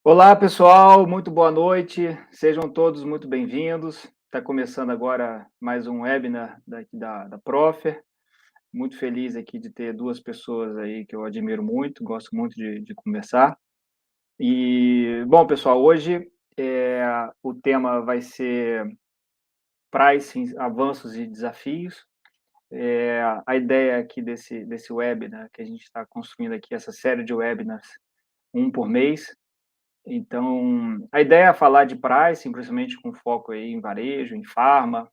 Olá, pessoal, muito boa noite. Sejam todos muito bem-vindos. Está começando agora mais um webinar daqui da Profer. Muito feliz aqui de ter duas pessoas aí que eu admiro muito, gosto muito de conversar. E, bom, pessoal, hoje o tema vai ser pricing, avanços e desafios. A ideia aqui desse webinar, que a gente está construindo aqui, essa série de webinars, um por mês. Então, a ideia é falar de pricing, principalmente com foco aí em varejo, em farma,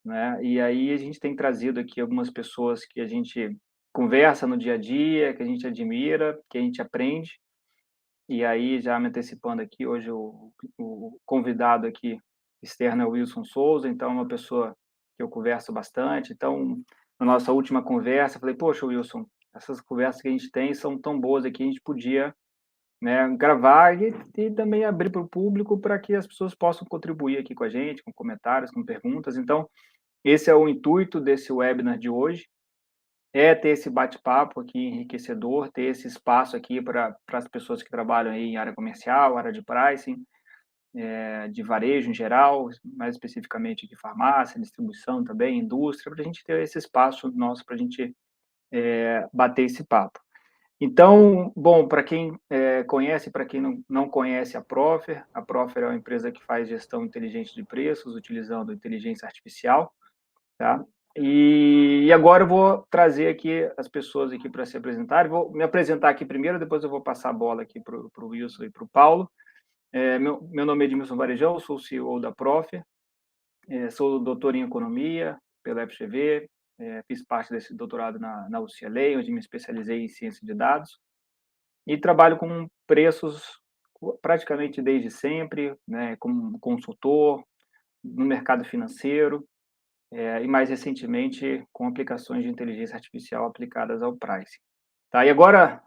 né? E aí a gente tem trazido aqui algumas pessoas que a gente conversa no dia a dia, que a gente admira, que a gente aprende. E aí, já me antecipando aqui, hoje o convidado aqui externo é o Wilson Souza, então é uma pessoa que eu converso bastante. Então, na nossa última conversa, eu falei, poxa, Wilson, essas conversas que a gente tem são tão boas aqui, a gente podia, né, gravar e também abrir para o público para que as pessoas possam contribuir aqui com a gente, com comentários, com perguntas. Então, esse é o intuito desse webinar de hoje, é ter esse bate-papo aqui enriquecedor, ter esse espaço aqui para as pessoas que trabalham aí em área comercial, área de pricing, de varejo em geral, mais especificamente de farmácia, distribuição também, indústria, para a gente ter esse espaço nosso para a gente bater esse papo. Então, bom, para quem conhece, para quem não conhece a Profer é uma empresa que faz gestão inteligente de preços, utilizando inteligência artificial, tá? E agora eu vou trazer aqui as pessoas aqui para se apresentarem. Vou me apresentar aqui primeiro, depois eu vou passar a bola aqui para o Wilson e para o Paulo. Meu nome é Edmilson Varejão, sou o CEO da Profer, sou doutor em economia pela FGV, fiz parte desse doutorado na UCLA, onde me especializei em ciência de dados. E trabalho com preços praticamente desde sempre, né, como consultor no mercado financeiro, e mais recentemente com aplicações de inteligência artificial aplicadas ao pricing. Tá, e agora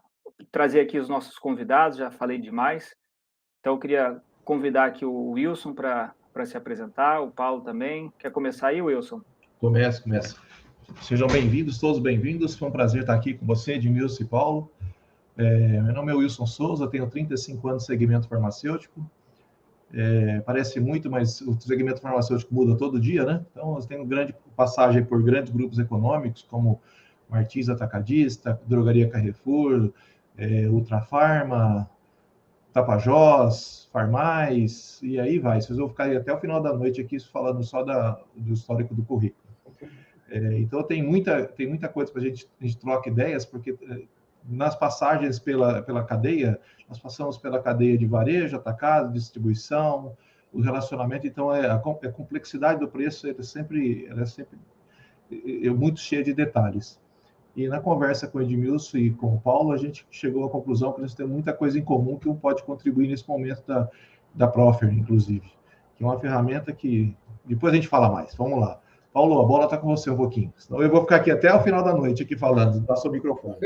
trazer aqui os nossos convidados, já falei demais, então eu queria convidar aqui o Wilson para se apresentar, o Paulo também. Quer começar aí, Wilson? Começa. Sejam bem-vindos, todos bem-vindos. Foi um prazer estar aqui com você, Edmilson e Paulo. Meu nome é Wilson Souza, tenho 35 anos de segmento farmacêutico. Parece muito, mas o segmento farmacêutico muda todo dia, né? Então, nós temos grande passagem por grandes grupos econômicos, como Martins Atacadista, Drogaria Carrefour, Ultrafarma, Tapajós, Farmais, e aí vai. Vocês vão ficar aí até o final da noite aqui falando só do histórico do currículo. Então, tem muita coisa para a gente troca ideias, porque nas passagens pela cadeia, nós passamos pela cadeia de varejo, atacado, distribuição, o relacionamento. Então, a complexidade do preço ela é sempre muito cheia de detalhes. E na conversa com o Edmilson e com o Paulo, a gente chegou à conclusão que nós temos muita coisa em comum que um pode contribuir nesse momento da Profer, inclusive, que é uma ferramenta que depois a gente fala mais. Vamos lá. Paulo, a bola está com você um pouquinho. Senão eu vou ficar aqui até o final da noite aqui falando, dá seu microfone.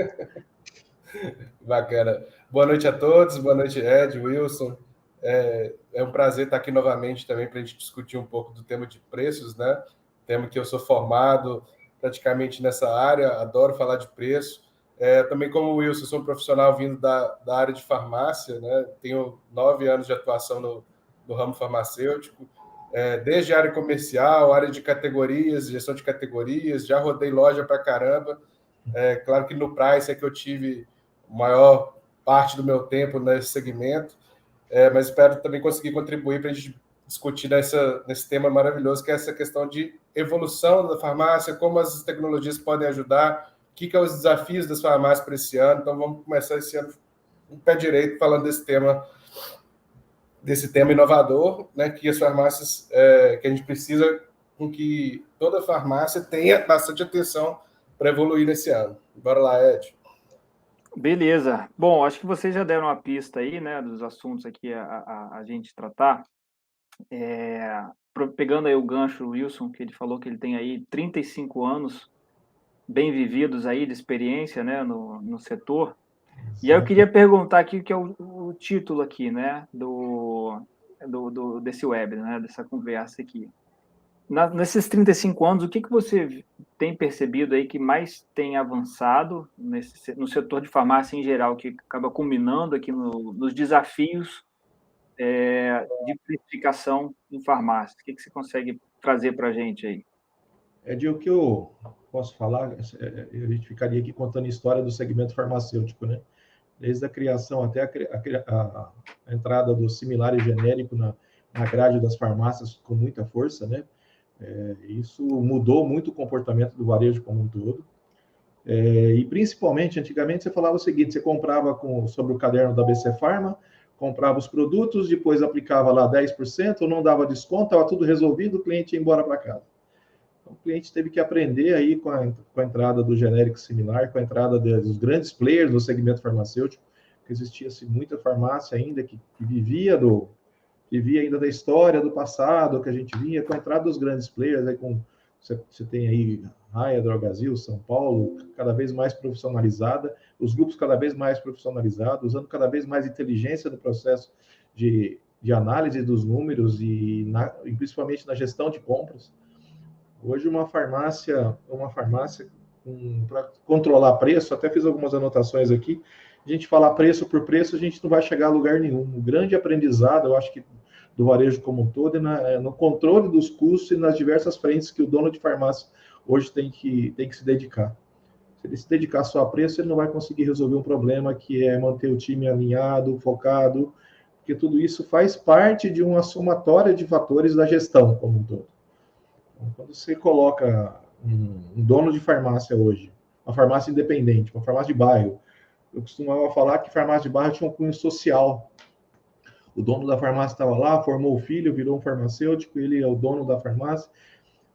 Bacana. Boa noite a todos, boa noite, Ed, Wilson. É um prazer estar aqui novamente também para a gente discutir um pouco do tema de preços, né? Tema que eu sou formado praticamente nessa área, adoro falar de preço. Também como o Wilson, sou um profissional vindo da área de farmácia, né? Tenho 9 anos de atuação no ramo farmacêutico, desde a área comercial, área de categorias, gestão de categorias, já rodei loja para caramba. Claro que no Price é que eu tive maior parte do meu tempo nesse segmento, mas espero também conseguir contribuir para a gente discutir nesse tema maravilhoso, que é essa questão de evolução da farmácia, como as tecnologias podem ajudar, o que são os desafios das farmácias para esse ano. Então, vamos começar esse ano com o pé direito falando desse tema inovador, né, que as farmácias, que a gente precisa com que toda farmácia tenha bastante atenção para evoluir nesse ano. Bora lá, Ed. Beleza. Bom, acho que vocês já deram uma pista aí, né, dos assuntos aqui a gente tratar. Pegando aí o gancho, Wilson, que ele falou que ele tem aí 35 anos bem vividos aí de experiência, né, no setor. E aí eu queria perguntar aqui, que é o título aqui, né, desse web, né, dessa conversa aqui. Nesses 35 anos, o que você tem percebido aí que mais tem avançado no setor de farmácia em geral, que acaba culminando aqui nos desafios de precificação em farmácia. O que você consegue trazer para a gente aí? De o que eu posso falar, a gente ficaria aqui contando a história do segmento farmacêutico, né? Desde a criação até a entrada do similar e genérico na grade das farmácias com muita força, né? Isso mudou muito o comportamento do varejo como um todo. E principalmente, antigamente, você falava o seguinte: você comprava sobre o caderno da BC Pharma, comprava os produtos, depois aplicava lá 10%, não dava desconto, estava tudo resolvido, o cliente ia embora para casa. Então, o cliente teve que aprender aí com a entrada do genérico similar, com a entrada dos grandes players no segmento farmacêutico, que existia-se muita farmácia ainda que vivia ainda da história do passado, que a gente vinha com a entrada dos grandes players, aí você tem aí Raia, Drogasil, São Paulo, cada vez mais profissionalizada, os grupos cada vez mais profissionalizados, usando cada vez mais inteligência no processo de análise dos números e principalmente na gestão de compras. Hoje uma farmácia para controlar preço, até fiz algumas anotações aqui, a gente falar preço por preço, a gente não vai chegar a lugar nenhum. O grande aprendizado, eu acho que do varejo como um todo, é no controle dos custos e nas diversas frentes que o dono de farmácia hoje tem que se dedicar. Se ele se dedicar só a preço, ele não vai conseguir resolver um problema que é manter o time alinhado, focado, porque tudo isso faz parte de uma somatória de fatores da gestão como um todo. Então, quando você coloca um dono de farmácia hoje, uma farmácia independente, uma farmácia de bairro, eu costumava falar que farmácia de bairro tinha um cunho social. O dono da farmácia estava lá, formou o filho, virou um farmacêutico, ele é o dono da farmácia,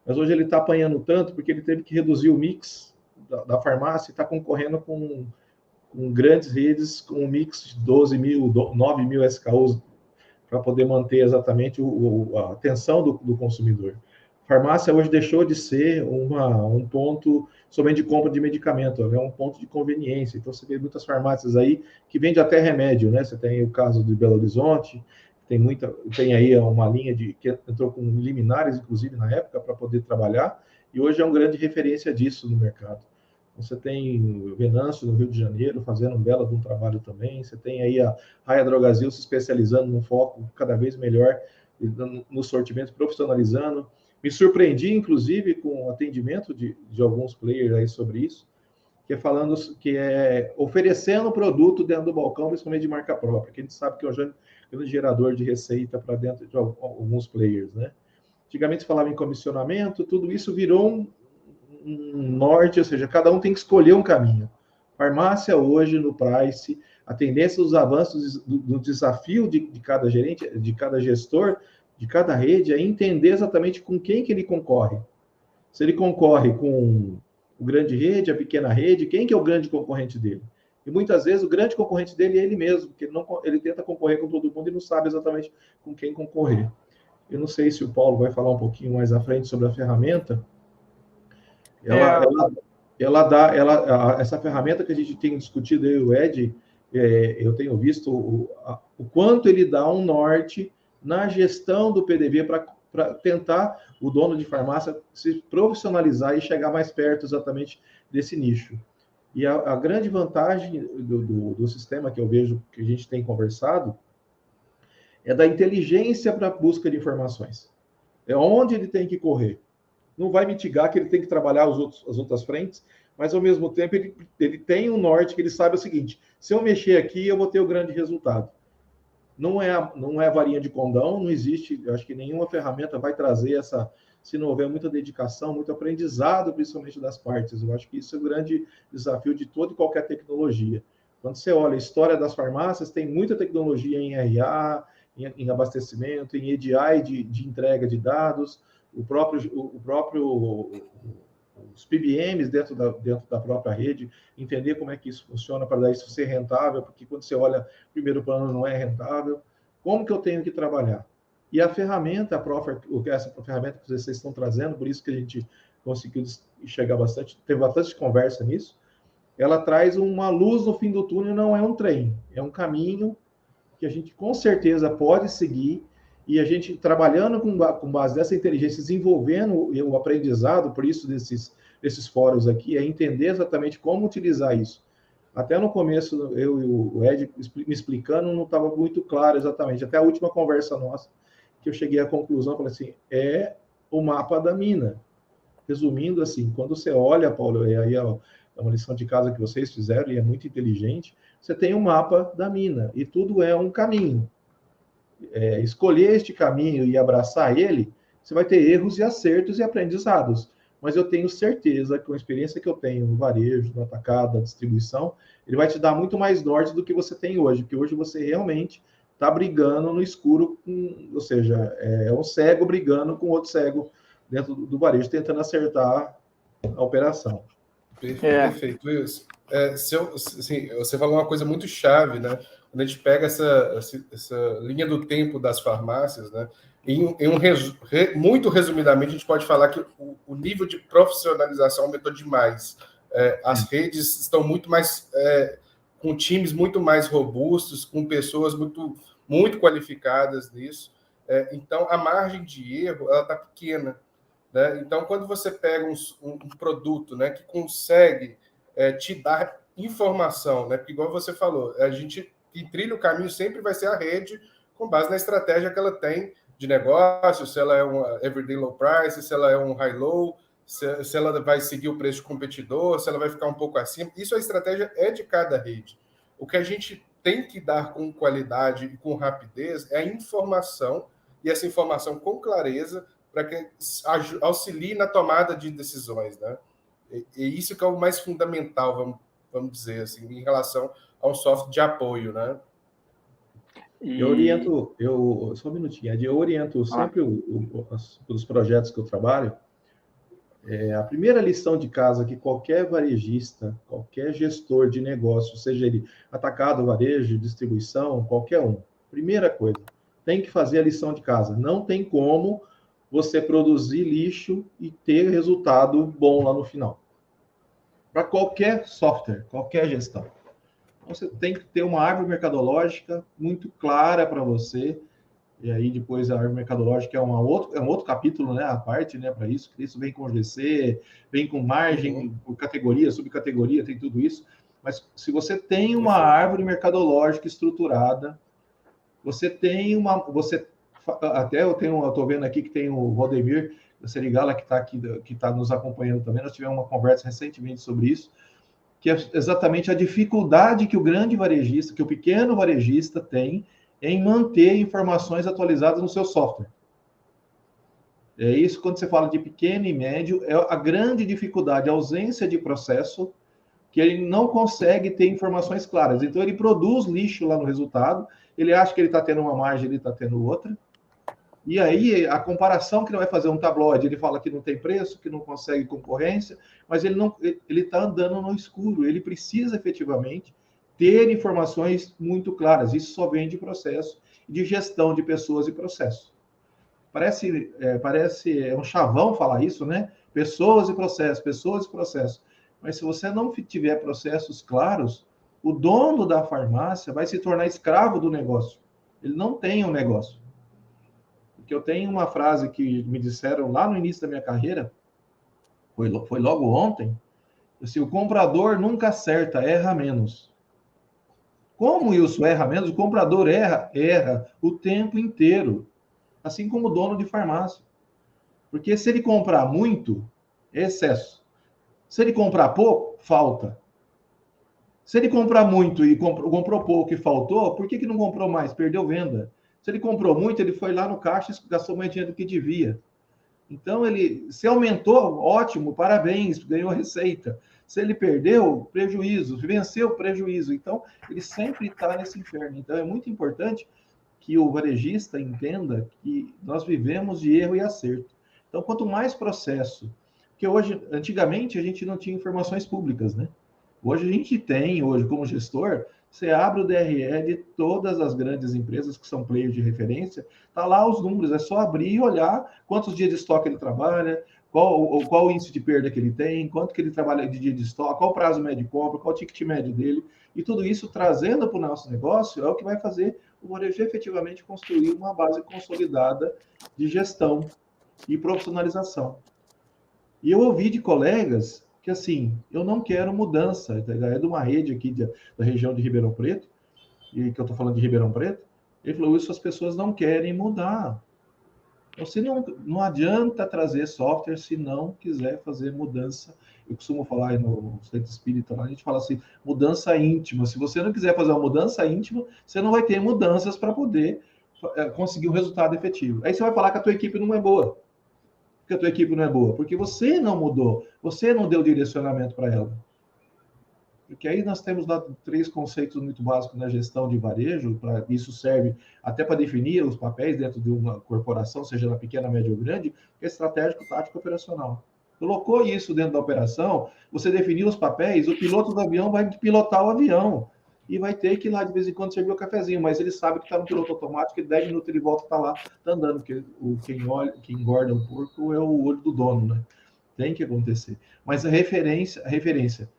mas hoje ele está apanhando tanto porque ele teve que reduzir o mix da farmácia e está concorrendo com grandes redes, com um mix de 12 mil, 9 mil SKUs, para poder manter exatamente a atenção do consumidor. Farmácia hoje deixou de ser um ponto somente de compra de medicamento, é um ponto de conveniência. Então, você vê muitas farmácias aí que vendem até remédio, né? Você tem o caso de Belo Horizonte, tem aí uma linha que entrou com liminares, inclusive, na época, para poder trabalhar, e hoje é uma grande referência disso no mercado. Você tem o Venâncio, no Rio de Janeiro, fazendo um belo de um trabalho também. Você tem aí a Raia Drogasil se especializando num foco cada vez melhor no sortimento, profissionalizando. Me surpreendi, inclusive, com o atendimento de alguns players aí sobre isso, que é oferecendo produto dentro do balcão, principalmente de marca própria, que a gente sabe que é um gerador de receita para dentro de alguns players, né? Antigamente se falava em comissionamento, tudo isso virou um norte, ou seja, cada um tem que escolher um caminho. Farmácia hoje, no price, a tendência dos avanços do desafio de cada gerente, de cada gestor, de cada rede, é entender exatamente com quem que ele concorre. Se ele concorre com o grande rede, a pequena rede, quem que é o grande concorrente dele? E muitas vezes o grande concorrente dele é ele mesmo, porque ele tenta concorrer com todo mundo e não sabe exatamente com quem concorrer. Eu não sei se o Paulo vai falar um pouquinho mais à frente sobre a ferramenta. Essa ferramenta que a gente tem discutido, eu e o Ed, eu tenho visto o quanto ele dá um norte na gestão do PDV para tentar o dono de farmácia se profissionalizar e chegar mais perto exatamente desse nicho. E a grande vantagem do sistema que eu vejo que a gente tem conversado é da inteligência para a busca de informações. É onde ele tem que correr. Não vai mitigar que ele tem que trabalhar as outras frentes, mas ao mesmo tempo ele tem um norte que ele sabe o seguinte: se eu mexer aqui, eu vou ter o grande resultado. Não é varinha de condão, não existe, eu acho que nenhuma ferramenta vai trazer se não houver muita dedicação, muito aprendizado, principalmente das partes. Eu acho que isso é o grande desafio de toda e qualquer tecnologia. Quando você olha a história das farmácias, tem muita tecnologia em RA, em abastecimento, em EDI de entrega de dados, os PBMs dentro da própria rede, entender como é que isso funciona para dar isso ser rentável, porque quando você olha, o primeiro plano não é rentável. Como que eu tenho que trabalhar? E a ferramenta, essa ferramenta que vocês estão trazendo, por isso que a gente conseguiu chegar teve bastante conversa nisso, ela traz uma luz no fim do túnel, não é um trem, é um caminho que a gente com certeza pode seguir, e a gente trabalhando com base dessa inteligência, desenvolvendo o aprendizado, por isso desses fóruns aqui, é entender exatamente como utilizar isso. Até no começo, eu e o Ed me explicando, não estava muito claro exatamente. Até a última conversa nossa, que eu cheguei à conclusão, falei assim, é o mapa da mina. Resumindo, assim, quando você olha, Paulo, e aí é uma lição de casa que vocês fizeram, e é muito inteligente, você tem um mapa da mina, e tudo é um caminho. Escolher este caminho e abraçar ele, você vai ter erros e acertos e aprendizados. Mas eu tenho certeza que com a experiência que eu tenho no varejo, no atacado, na distribuição, ele vai te dar muito mais norte do que você tem hoje, porque hoje você realmente está brigando no escuro, ou seja, é um cego brigando com outro cego dentro do varejo, tentando acertar a operação. Perfeito, Wilson. Você falou uma coisa muito chave, né? Quando a gente pega essa linha do tempo das farmácias, né? Muito resumidamente, a gente pode falar que o nível de profissionalização aumentou demais. As redes estão muito mais com times muito mais robustos, com pessoas muito qualificadas nisso. Então, a margem de erro ela está pequena. Né? Então, quando você pega um produto, né, que consegue te dar informação, né? Porque, igual você falou, a gente que trilha o caminho sempre vai ser a rede com base na estratégia que ela tem de negócio, se ela é uma everyday low price, se ela é um high-low, se ela vai seguir o preço do competidor, se ela vai ficar um pouco acima. Isso a estratégia é de cada rede. O que a gente tem que dar com qualidade e com rapidez é a informação, e essa informação com clareza, para que auxilie na tomada de decisões, né? E isso que é o mais fundamental, vamos dizer assim, em relação ao software de apoio, né? Eu oriento, só um minutinho, eu oriento sempre os projetos que eu trabalho. A primeira lição de casa que qualquer varejista, qualquer gestor de negócio, seja ele atacado, varejo, distribuição, qualquer um, primeira coisa, tem que fazer a lição de casa. Não tem como você produzir lixo e ter resultado bom lá no final. Para qualquer software, qualquer gestão. Você tem que ter uma árvore mercadológica muito clara para você. E aí depois a árvore mercadológica é um outro capítulo, né, a parte, né, para isso. Isso vem com GC, vem com margem, por categoria, subcategoria, tem tudo isso. Mas se você tem uma árvore mercadológica estruturada, você tem até eu estou vendo aqui que tem o Valdemir da Serigala que está aqui, que está nos acompanhando também. Nós tivemos uma conversa recentemente sobre isso, que é exatamente a dificuldade que o grande varejista, que o pequeno varejista tem em manter informações atualizadas no seu software. É isso, quando você fala de pequeno e médio, é a grande dificuldade, a ausência de processo, que ele não consegue ter informações claras. Então, ele produz lixo lá no resultado, ele acha que ele está tendo uma margem, ele está tendo outra. E aí, a comparação que ele vai fazer um tabloide, ele fala que não tem preço, que não consegue concorrência, mas ele está andando no escuro. Ele precisa, efetivamente, ter informações muito claras. Isso só vem de processo, de gestão de pessoas e processo. Parece um chavão falar isso, né? Pessoas e processo. Mas se você não tiver processos claros, o dono da farmácia vai se tornar escravo do negócio. Ele não tem um negócio. Porque eu tenho uma frase que me disseram lá no início da minha carreira, foi logo ontem, assim, o comprador nunca acerta, erra menos. Como isso erra menos? O comprador erra o tempo inteiro, assim como o dono de farmácia. Porque se ele comprar muito, é excesso. Se ele comprar pouco, falta. Se ele comprar muito e comprou pouco e faltou, por que não comprou mais? Perdeu venda. Se ele comprou muito, ele foi lá no caixa e gastou mais dinheiro do que devia. Então, se aumentou, ótimo, parabéns, ganhou receita. Se ele perdeu, prejuízo. Venceu, prejuízo. Então, ele sempre está nesse inferno. Então, é muito importante que o varejista entenda que nós vivemos de erro e acerto. Então, quanto mais processo... Porque antigamente, a gente não tinha informações públicas, né? Hoje a gente tem, como gestor, você abre o DRE de todas as grandes empresas que são players de referência, tá lá os números, é só abrir e olhar quantos dias de estoque ele trabalha, qual o índice de perda que ele tem, quanto que ele trabalha de dia de estoque, qual o prazo médio de compra, qual o ticket médio dele, e tudo isso trazendo para o nosso negócio é o que vai fazer o varejo efetivamente construir uma base consolidada de gestão e profissionalização. E eu ouvi de colegas que assim, eu não quero mudança. É de uma rede aqui da região de Ribeirão Preto, e que eu estou falando de Ribeirão Preto. Ele falou, isso as pessoas não querem mudar. Você não adianta trazer software se não quiser fazer mudança. Eu costumo falar aí no centro espírita, a gente fala assim, mudança íntima. Se você não quiser fazer uma mudança íntima, você não vai ter mudanças para poder conseguir um resultado efetivo. Aí você vai falar que a tua equipe não é boa. Porque a tua equipe não é boa. Porque você não mudou. Você não deu direcionamento para ela. Porque aí nós temos lá 3 conceitos muito básicos na gestão de varejo, isso serve até para definir os papéis dentro de uma corporação, seja ela pequena, média ou grande, que é estratégico, tático e operacional. Colocou isso dentro da operação, você definiu os papéis, o piloto do avião vai pilotar o avião e vai ter que ir lá de vez em quando servir o cafezinho, mas ele sabe que está no piloto automático e 10 minutos ele volta para lá, está andando, porque quem engorda o porco é o olho do dono, né? Tem que acontecer. Mas a referência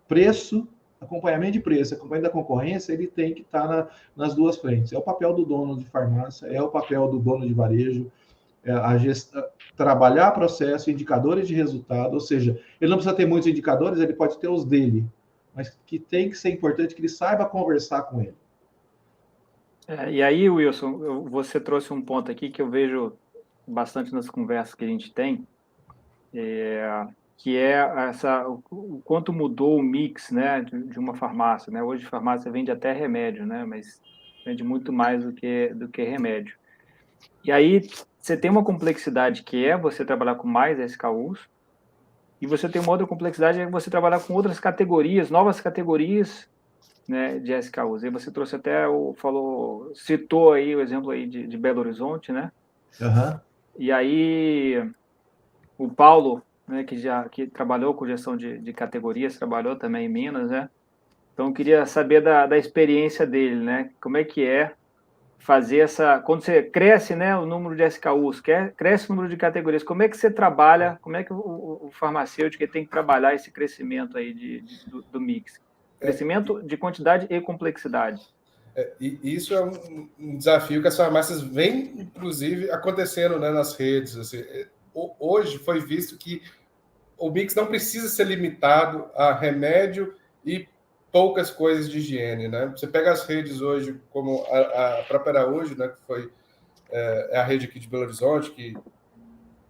preço, acompanhamento de preço, acompanhamento da concorrência, ele tem que estar nas duas frentes. É o papel do dono de farmácia, é o papel do dono de varejo, trabalhar processo, indicadores de resultado, ou seja, ele não precisa ter muitos indicadores, ele pode ter os dele, mas que tem que ser importante que ele saiba conversar com ele. E aí, Wilson, você trouxe um ponto aqui que eu vejo bastante nas conversas que a gente tem, que é o quanto mudou o mix, né, de uma farmácia, né? Hoje farmácia vende até remédio, né, mas vende muito mais do que remédio. E aí você tem uma complexidade que é você trabalhar com mais SKUs, e você tem uma outra complexidade que é você trabalhar com outras categorias, novas categorias, né, de SKUs. E você trouxe até citou aí o exemplo aí de Belo Horizonte, né? Uhum. E aí o Paulo, né, que trabalhou com gestão de categorias, trabalhou também em Minas, né? Então eu queria saber da experiência dele, né? Como é que é fazer quando você cresce, né, o número de SKUs, cresce o número de categorias, como é que você trabalha, como é que o farmacêutico tem que trabalhar esse crescimento aí do mix? Crescimento de quantidade e complexidade. E isso é um desafio que as farmácias vêm, inclusive, acontecendo, né, nas redes. Assim. Hoje foi visto que o mix não precisa ser limitado a remédio e poucas coisas de higiene, né? Você pega as redes hoje, como a própria Araújo, né, que foi a rede aqui de Belo Horizonte, que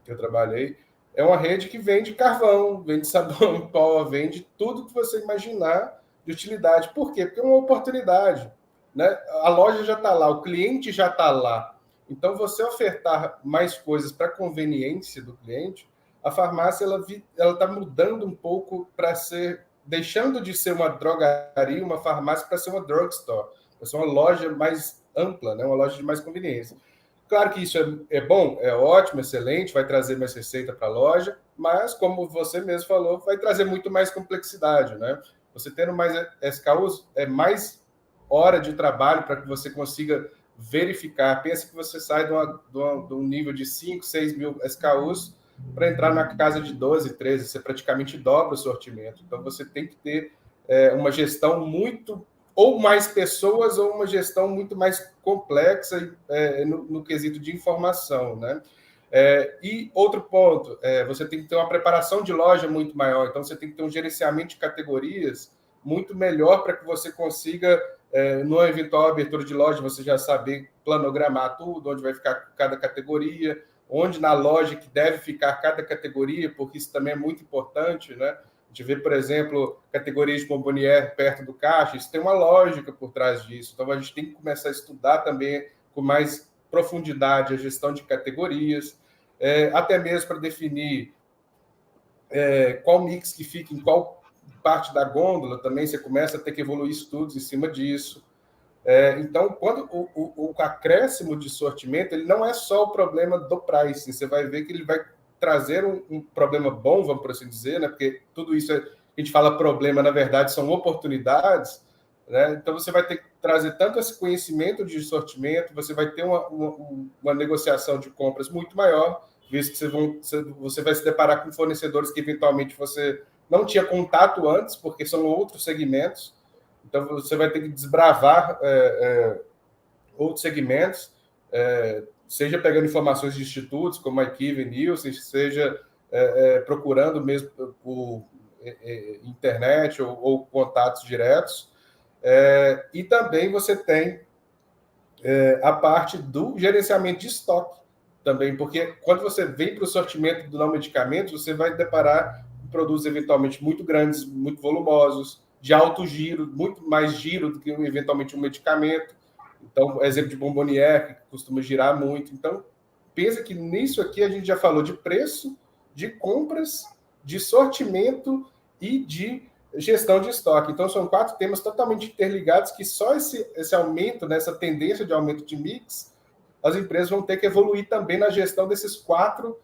eu trabalhei, é uma rede que vende carvão, vende sabão em pó, vende tudo que você imaginar de utilidade. Por quê? Porque é uma oportunidade, né? A loja já está lá, o cliente já está lá. Então, você ofertar mais coisas para conveniência do cliente, a farmácia ela está mudando um pouco para deixando de ser uma drogaria, uma farmácia, para ser uma drugstore, para ser uma loja mais ampla, né? Uma loja de mais conveniência. Claro que isso é bom, é ótimo, excelente, vai trazer mais receita para a loja, mas, como você mesmo falou, vai trazer muito mais complexidade, né? Você tendo mais SKUs, é mais hora de trabalho para que você consiga verificar. Pensa que você sai de um nível de 5, 6 mil SKUs para entrar na casa de 12, 13, você praticamente dobra o sortimento. Então, você tem que ter uma gestão muito ou mais pessoas ou uma gestão muito mais complexa no quesito de informação, né? E outro ponto, você tem que ter uma preparação de loja muito maior, então você tem que ter um gerenciamento de categorias muito melhor para que você consiga, numa eventual abertura de loja, você já saber planogramar tudo, onde vai ficar cada categoria, onde na loja que deve ficar cada categoria, porque isso também é muito importante, né? A gente vê, por exemplo, categorias de bomboniere perto do caixa, isso tem uma lógica por trás disso. Então, a gente tem que começar a estudar também com mais profundidade a gestão de categorias, até mesmo para definir qual mix que fica em qual parte da gôndola também, você começa a ter que evoluir estudos em cima disso. Então, quando o acréscimo de sortimento, ele não é só o problema do pricing, você vai ver que ele vai trazer um problema bom, vamos por assim dizer, né? Porque tudo isso, a gente fala problema, na verdade, são oportunidades, né? Então, você vai ter que trazer tanto esse conhecimento de sortimento, você vai ter uma negociação de compras muito maior, visto que você vai se deparar com fornecedores que, eventualmente, você não tinha contato antes, porque são outros segmentos. Então, você vai ter que desbravar outros segmentos, seja pegando informações de institutos, como a IQVIA, Nielsen, seja procurando mesmo por internet ou contatos diretos. E também você tem a parte do gerenciamento de estoque também, porque quando você vem para o sortimento do não medicamentos, você vai deparar com produtos eventualmente muito grandes, muito volumosos, de alto giro, muito mais giro do que eventualmente um medicamento. Então, exemplo de Bombonier, que costuma girar muito. Então, pensa que nisso aqui a gente já falou de preço, de compras, de sortimento e de gestão de estoque. Então, são 4 temas totalmente interligados que só esse aumento, né, essa tendência de aumento de mix, as empresas vão ter que evoluir também na gestão dessas quatro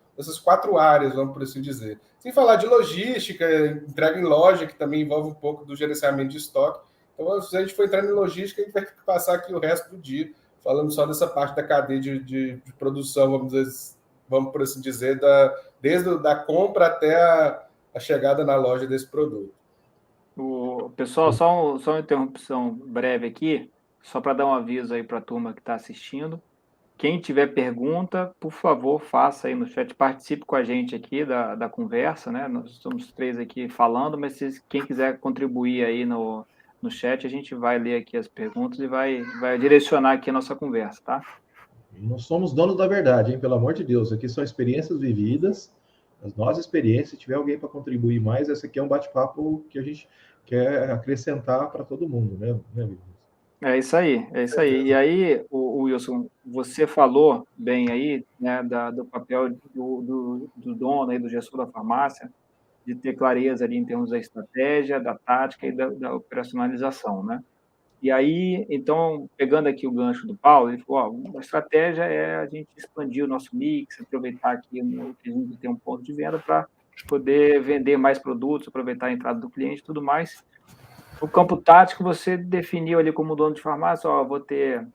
áreas, vamos por assim dizer. Sem falar de logística, entrega em loja, que também envolve um pouco do gerenciamento de estoque. Então, se a gente for entrar em logística, a gente vai ter que passar aqui o resto do dia falando só dessa parte da cadeia de produção, vamos por assim dizer, desde a compra até a chegada na loja desse produto. Pessoal, só uma interrupção breve aqui, só para dar um aviso aí para a turma que está assistindo. Quem tiver pergunta, por favor, faça aí no chat, participe com a gente aqui da conversa, né? Nós estamos 3 aqui falando, mas quem quiser contribuir aí no chat, a gente vai ler aqui as perguntas e vai direcionar aqui a nossa conversa, tá? Nós somos donos da verdade, hein? Pelo amor de Deus. Aqui são experiências vividas, as nossas experiências. Se tiver alguém para contribuir mais, esse aqui é um bate-papo que a gente quer acrescentar para todo mundo, né, Vinícius? É isso aí, é isso aí. E aí, o Wilson, você falou bem aí, né, do papel do dono aí, do gestor da farmácia, de ter clareza ali em termos da estratégia, da tática e da operacionalização, né? E aí, então, pegando aqui o gancho do Paulo, ele falou, a estratégia é a gente expandir o nosso mix, aproveitar aqui que a gente tem um ponto de venda para poder vender mais produtos, aproveitar a entrada do cliente e tudo mais. No campo tático, você definiu ali como dono de farmácia, vou ter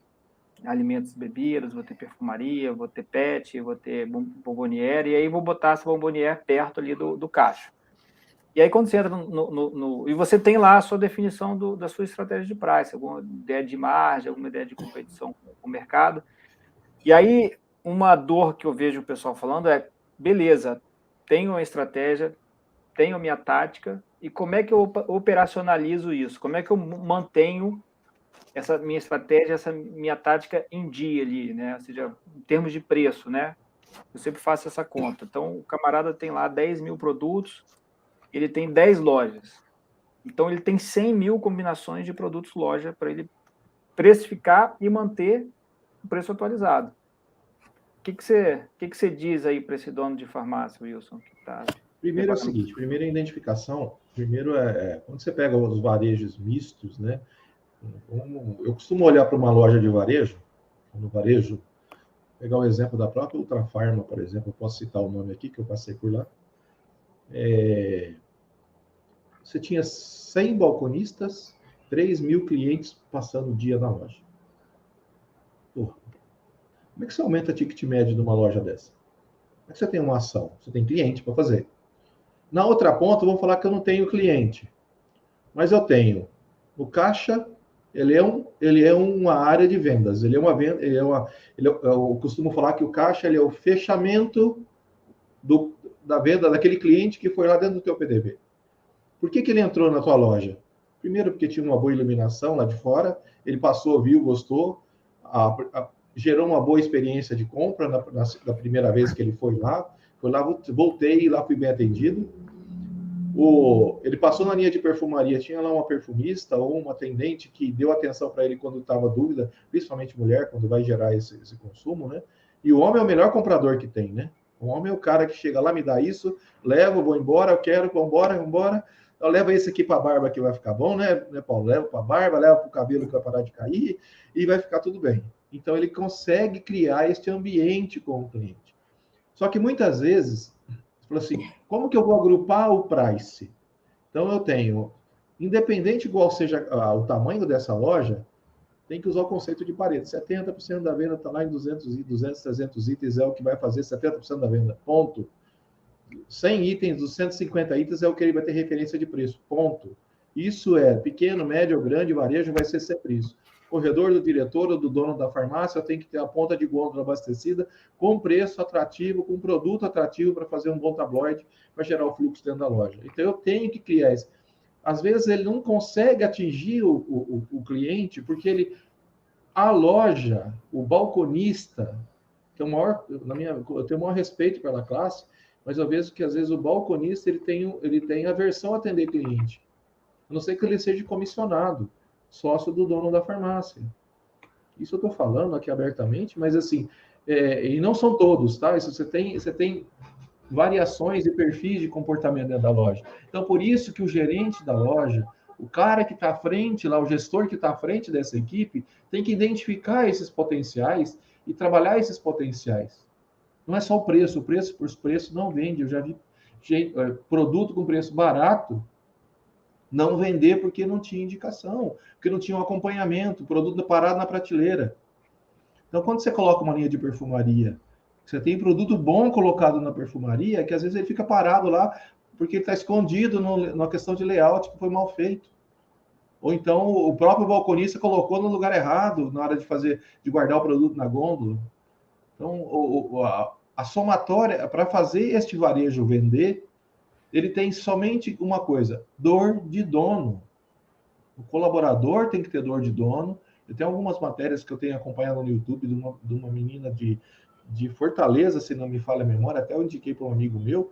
alimentos e bebidas, vou ter perfumaria, vou ter pet, vou ter bomboniere, e aí vou botar essa bomboniere perto ali do caixa. E aí, quando você entra e você tem lá a sua definição da sua estratégia de price, alguma ideia de margem, alguma ideia de competição com o mercado. E aí, uma dor que eu vejo o pessoal falando é, beleza, tenho uma estratégia, tenho a minha tática, e como é que eu operacionalizo isso? Como é que eu mantenho essa minha estratégia, essa minha tática em dia ali, né? Ou seja, em termos de preço, né? Eu sempre faço essa conta. Então, o camarada tem lá 10 mil produtos, ele tem 10 lojas. Então, ele tem 100 mil combinações de produtos loja para ele precificar e manter o preço atualizado. O que você diz aí para esse dono de farmácia, Wilson? Que tá primeiro é o seguinte, primeiro é a identificação. Primeiro quando você pega os varejos mistos, né? Eu costumo olhar para uma loja de varejo, no varejo, pegar o exemplo da própria Ultrafarma, por exemplo, eu posso citar o nome aqui, que eu passei por lá. Você tinha 100 balconistas, 3 mil clientes passando o dia na loja. Porra, como é que você aumenta a ticket médio de uma loja dessa? Como é que você tem uma ação? Você tem cliente para fazer. Na outra ponta, vamos falar que eu não tenho cliente, mas eu tenho o caixa. Ele é uma área de vendas. Eu costumo falar que o caixa ele é o fechamento da venda daquele cliente que foi lá dentro do teu PDV. Por que ele entrou na tua loja? Primeiro, porque tinha uma boa iluminação lá de fora. Ele passou, viu, gostou, gerou uma boa experiência de compra na primeira vez que ele foi lá. Voltei e lá fui bem atendido. Ele passou na linha de perfumaria, tinha lá uma perfumista ou uma atendente que deu atenção para ele quando estava dúvida, principalmente mulher, quando vai gerar esse consumo, né? E o homem é o melhor comprador que tem, né? O homem é o cara que chega lá, me dá isso, levo, vou embora, eu quero, vambora. Eu levo esse aqui para a barba que vai ficar bom, né, Paulo? Levo para a barba, levo para o cabelo que vai parar de cair e vai ficar tudo bem. Então, ele consegue criar este ambiente com o cliente. Só que muitas vezes, você fala assim, como que eu vou agrupar o price? Então, eu tenho, independente qual seja o tamanho dessa loja, tem que usar o conceito de Pareto. 70% da venda está lá em 200, 300 itens, é o que vai fazer 70% da venda. Ponto. 100 itens dos 150 itens é o que ele vai ter referência de preço. Ponto. Isso é pequeno, médio ou grande, varejo vai ser sempre isso. corredor do diretor ou do dono da farmácia tem que ter a ponta de gôndola abastecida com preço atrativo, com produto atrativo para fazer um bom tabloide, para gerar o fluxo dentro da loja. Então, eu tenho que criar isso. Às vezes, ele não consegue atingir o cliente, porque a loja, o balconista, que é o maior, eu tenho o maior respeito pela classe, mas eu vejo que, às vezes, o balconista ele tem aversão a atender cliente. A não ser que ele seja comissionado, sócio do dono da farmácia. Isso eu estou falando aqui abertamente, mas assim, e não são todos, tá? Isso você tem variações e perfis de comportamento dentro da loja. Então, por isso que o gerente da loja, o cara que está à frente lá, o gestor que está à frente dessa equipe, tem que identificar esses potenciais e trabalhar esses potenciais. Não é só o preço por preço não vende. Eu já vi produto com preço barato não vender porque não tinha indicação, porque não tinha um acompanhamento, produto parado na prateleira. Então, quando você coloca uma linha de perfumaria, você tem produto bom colocado na perfumaria, que às vezes ele fica parado lá porque ele está escondido na questão de layout, que foi mal feito. Ou então o próprio balconista colocou no lugar errado na hora de guardar o produto na gôndola. Então, a somatória, para fazer este varejo vender, ele tem somente uma coisa: dor de dono. O colaborador tem que ter dor de dono. Eu tenho algumas matérias que eu tenho acompanhado no YouTube de uma menina de Fortaleza, se não me falha a memória, até eu indiquei para um amigo meu.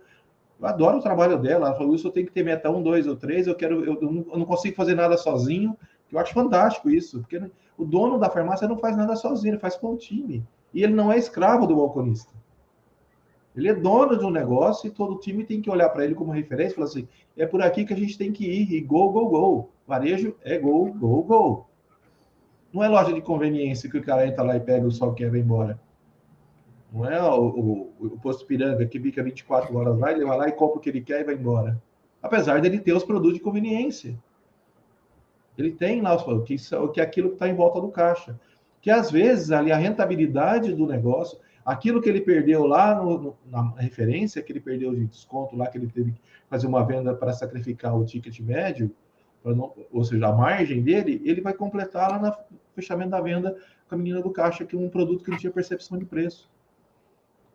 Eu adoro o trabalho dela. Ela falou: isso eu tenho que ter meta 1, 2 ou 3, eu não consigo fazer nada sozinho. Eu acho fantástico isso, porque o dono da farmácia não faz nada sozinho, ele faz com o time. E ele não é escravo do balconista. Ele é dono de um negócio e todo time tem que olhar para ele como referência e falar assim: é por aqui que a gente tem que ir, e go, go, go. Varejo é go, go, go. Não é loja de conveniência que o cara entra lá e pega o sol que quer e vai embora. Não é o posto Piranga que fica 24 horas lá, ele vai lá e compra o que ele quer e vai embora. Apesar dele ter os produtos de conveniência. Ele tem lá os produtos, que é aquilo que está em volta do caixa. Que às vezes ali a rentabilidade do negócio, aquilo que ele perdeu lá na referência, que ele perdeu de desconto lá, que ele teve que fazer uma venda para sacrificar o ticket médio, ou seja, a margem dele, ele vai completar lá no fechamento da venda com a menina do caixa, que é um produto que não tinha percepção de preço.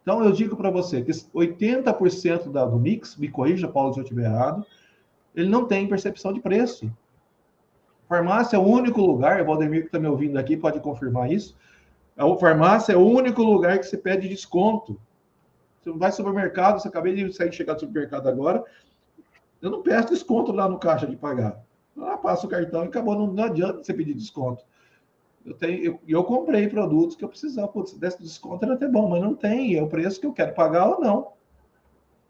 Então, eu digo para você que 80% do mix, me corrija, Paulo, se eu estiver errado, ele não tem percepção de preço. Farmácia é o único lugar, o Valdemir que está me ouvindo aqui pode confirmar isso, a farmácia é o único lugar que você pede desconto. Você vai ao supermercado, você acabei de chegar do supermercado agora, eu não peço desconto lá no caixa de pagar. Lá passa o cartão e acabou, não adianta você pedir desconto. Eu comprei produtos que eu precisava, desse desconto era até bom, mas não tem, é o preço que eu quero pagar ou não.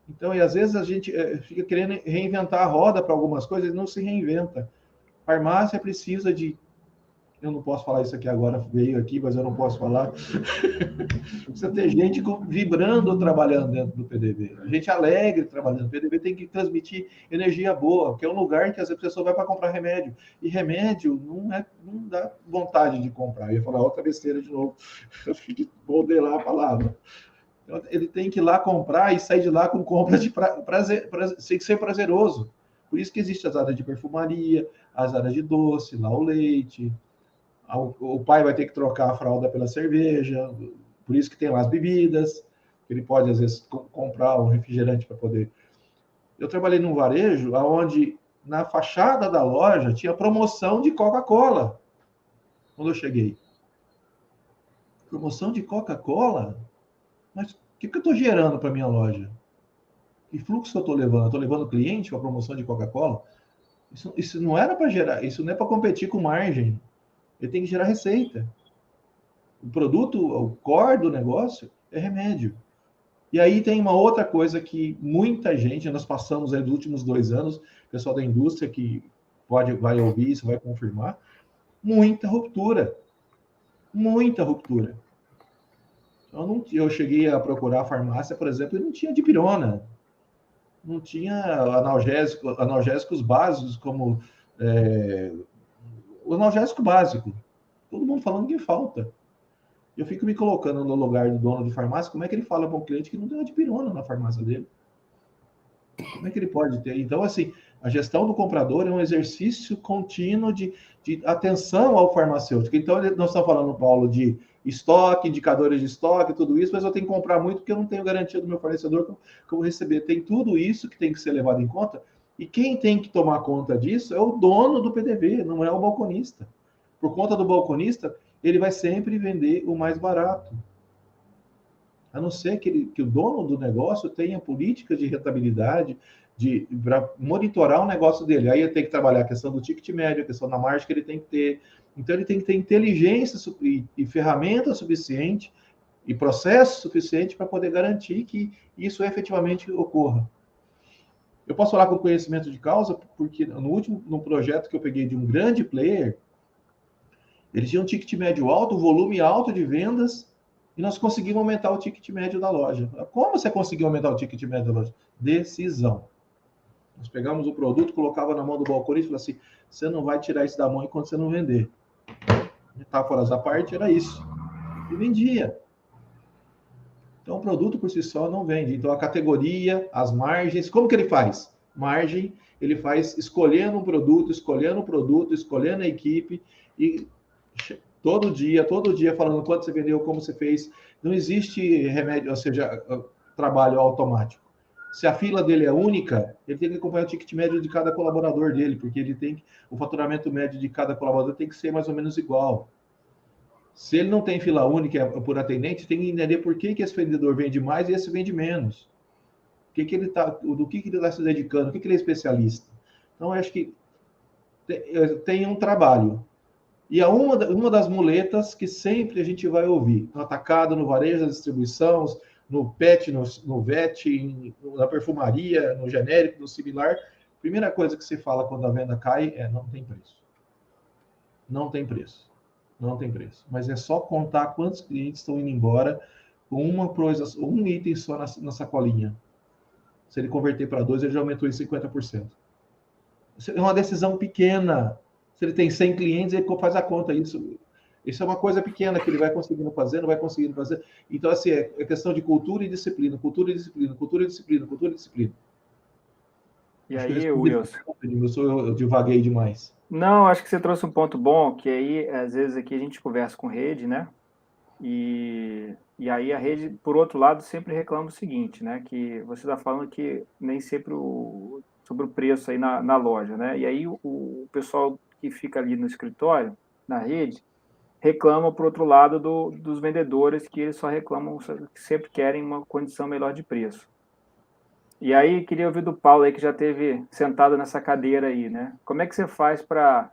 Então, e às vezes a gente fica querendo reinventar a roda para algumas coisas e não se reinventa. Farmácia precisa de... Eu não posso falar isso aqui agora, veio aqui, mas eu não posso falar. Precisa ter gente vibrando, trabalhando dentro do PDV. Gente alegre trabalhando. O PDV tem que transmitir energia boa, porque é um lugar que às vezes a pessoa vai para comprar remédio. E remédio não dá vontade de comprar. Eu ia falar outra besteira de novo. Eu fiquei modelar a palavra. Então, ele tem que ir lá comprar e sair de lá com compras de prazer, sem ser prazeroso. Por isso que existem as áreas de perfumaria, as áreas de doce, lá o leite. O pai vai ter que trocar a fralda pela cerveja, por isso que tem lá as bebidas, ele pode, às vezes, comprar um refrigerante para poder... Eu trabalhei num varejo onde, na fachada da loja, tinha promoção de Coca-Cola, quando eu cheguei. Promoção de Coca-Cola? Mas o que eu estou gerando para minha loja? Que fluxo que eu estou levando? Estou levando cliente com a promoção de Coca-Cola? Isso não era para gerar, isso não é para competir com margem. Ele tem que gerar receita. O produto, o core do negócio é remédio. E aí tem uma outra coisa que muita gente, nós passamos aí nos últimos 2 anos, o pessoal da indústria que vai ouvir isso, vai confirmar, muita ruptura. Muita ruptura. Eu cheguei a procurar a farmácia, por exemplo, e não tinha dipirona. Não tinha analgésicos básicos, como o analgésico básico. Todo mundo falando que falta. Eu fico me colocando no lugar do dono de farmácia, como é que ele fala para um cliente que não tem uma dipirona na farmácia dele? Como é que ele pode ter? Então, assim, a gestão do comprador é um exercício contínuo de atenção ao farmacêutico. Então, nós estamos falando, Paulo, de estoque, indicadores de estoque, tudo isso, mas eu tenho que comprar muito porque eu não tenho garantia do meu fornecedor que eu vou receber. Tem tudo isso que tem que ser levado em conta. E quem tem que tomar conta disso é o dono do PDV, não é o balconista. Por conta do balconista, ele vai sempre vender o mais barato. A não ser que o dono do negócio tenha políticas de rentabilidade, para monitorar o negócio dele. Aí ele tem que trabalhar a questão do ticket médio, a questão da margem que ele tem que ter. Então, ele tem que ter inteligência e ferramenta suficiente e processo suficiente para poder garantir que isso efetivamente ocorra. Eu posso falar com conhecimento de causa, porque no projeto que eu peguei de um grande player, eles tinham um ticket médio alto, um volume alto de vendas, e nós conseguimos aumentar o ticket médio da loja. Como você conseguiu aumentar o ticket médio da loja? Decisão. Nós pegamos o produto, colocava na mão do balconista e falava assim, você não vai tirar isso da mão enquanto você não vender. Metáforas à parte, era isso. E vendia. Então, o produto por si só não vende. Então, a categoria, as margens, como que ele faz? Margem, ele faz escolhendo um produto, escolhendo a equipe, e todo dia falando quanto você vendeu, como você fez. Não existe remédio, ou seja, trabalho automático. Se a fila dele é única, ele tem que acompanhar o ticket médio de cada colaborador dele, porque o faturamento médio de cada colaborador tem que ser mais ou menos igual. Se ele não tem fila única por atendente, tem que entender por que esse vendedor vende mais e esse vende menos. Do que ele está se dedicando, o que ele é especialista. Então, eu acho que tem um trabalho. E é uma das muletas que sempre a gente vai ouvir, no atacado, no varejo, na distribuição, no PET, no VET, na perfumaria, no genérico, no similar. Primeira coisa que se fala quando a venda cai é não tem preço. Não tem preço. Não tem preço. Mas é só contar quantos clientes estão indo embora com um item só na sacolinha. Se ele converter para 2, ele já aumentou em 50%. Isso é uma decisão pequena. Se ele tem 100 clientes, ele faz a conta. Isso é uma coisa pequena que ele vai conseguindo fazer, não vai conseguindo fazer. Então, assim, é questão de cultura e disciplina. Cultura e disciplina, cultura e disciplina, cultura e disciplina. E aí, Wilson? Eu divaguei demais. Não, acho que você trouxe um ponto bom, que aí, às vezes, aqui a gente conversa com rede, né? E aí a rede, por outro lado, sempre reclama o seguinte, né? Que você está falando que nem sempre sobre o preço aí na loja, né? E aí o pessoal que fica ali no escritório, na rede, reclama, por outro lado, dos vendedores, que eles só reclamam, que sempre querem uma condição melhor de preço. E aí, queria ouvir do Paulo aí, que já esteve sentado nessa cadeira aí, né? Como é que você faz para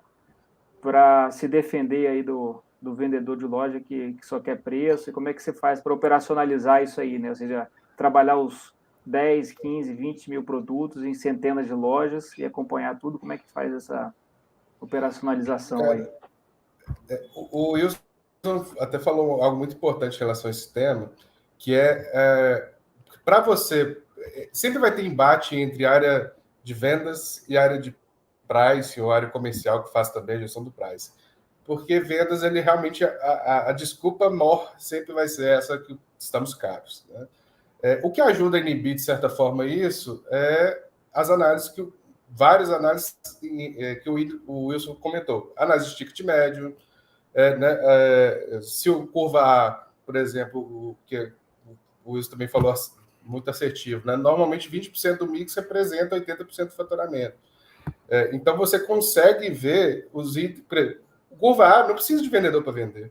se defender aí do vendedor de loja que só quer preço? E como é que você faz para operacionalizar isso aí, né? Ou seja, trabalhar os 10, 15, 20 mil produtos em centenas de lojas e acompanhar tudo? Como é que faz essa operacionalização aí? O Wilson até falou algo muito importante em relação a esse tema, que para você... Sempre vai ter embate entre área de vendas e área de price, ou área comercial, que faz também a gestão do price. Porque vendas, ele realmente... A desculpa maior sempre vai ser essa que estamos caros, né? O que ajuda a inibir, de certa forma, isso é as análises várias análises que o Wilson comentou. Análise de ticket médio, se o curva A, por exemplo, o que o Wilson também falou, muito assertivo, né? Normalmente 20% do mix representa 80% do faturamento. Então você consegue ver os itens. O curva A não precisa de vendedor para vender.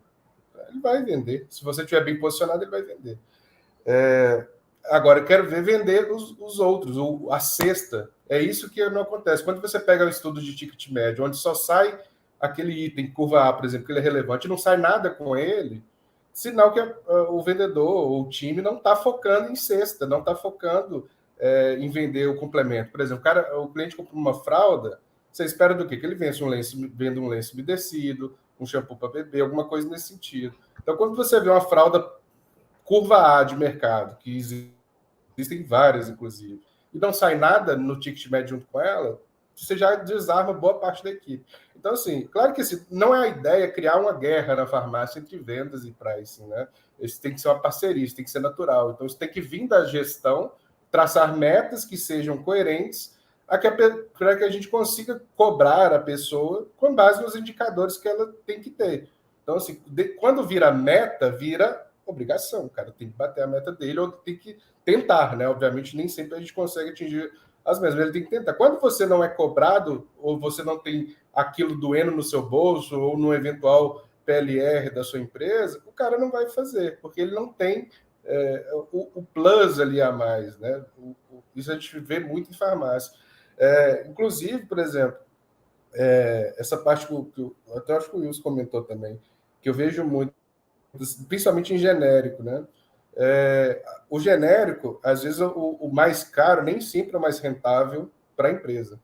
Ele vai vender. Se você estiver bem posicionado, ele vai vender. Agora, eu quero ver vender os outros, a cesta. É isso que não acontece. Quando você pega o estudo de ticket médio, onde só sai aquele item, curva A, por exemplo, que ele é relevante, e não sai nada com ele, sinal que o vendedor ou o time não está focando em cesta, não está focando em vender o complemento. Por exemplo, o cliente compra uma fralda, você espera do quê? Que ele venda um lenço umedecido, um shampoo para bebê, alguma coisa nesse sentido. Então, quando você vê uma fralda curva A de mercado, que existem várias, inclusive, e não sai nada no ticket médio junto com ela, você já desarma boa parte da equipe. Então, assim, claro que não é a ideia criar uma guerra na farmácia entre vendas e pricing, né? Isso tem que ser uma parceria, isso tem que ser natural. Então, isso tem que vir da gestão traçar metas que sejam coerentes para que a gente consiga cobrar a pessoa com base nos indicadores que ela tem que ter. Então, assim, quando vira meta, vira obrigação. O cara tem que bater a meta dele ou tem que tentar, né? Obviamente, nem sempre a gente consegue atingir as mesmas, ele tem que tentar. Quando você não é cobrado ou você não tem aquilo doendo no seu bolso ou no eventual PLR da sua empresa, o cara não vai fazer, porque ele não tem o plus ali a mais, né? Isso a gente vê muito em farmácia. Inclusive, por exemplo, essa parte que até acho que o Wilson comentou também, que eu vejo muito, principalmente em genérico, né? O genérico, às vezes, o mais caro nem sempre é o mais rentável para a empresa,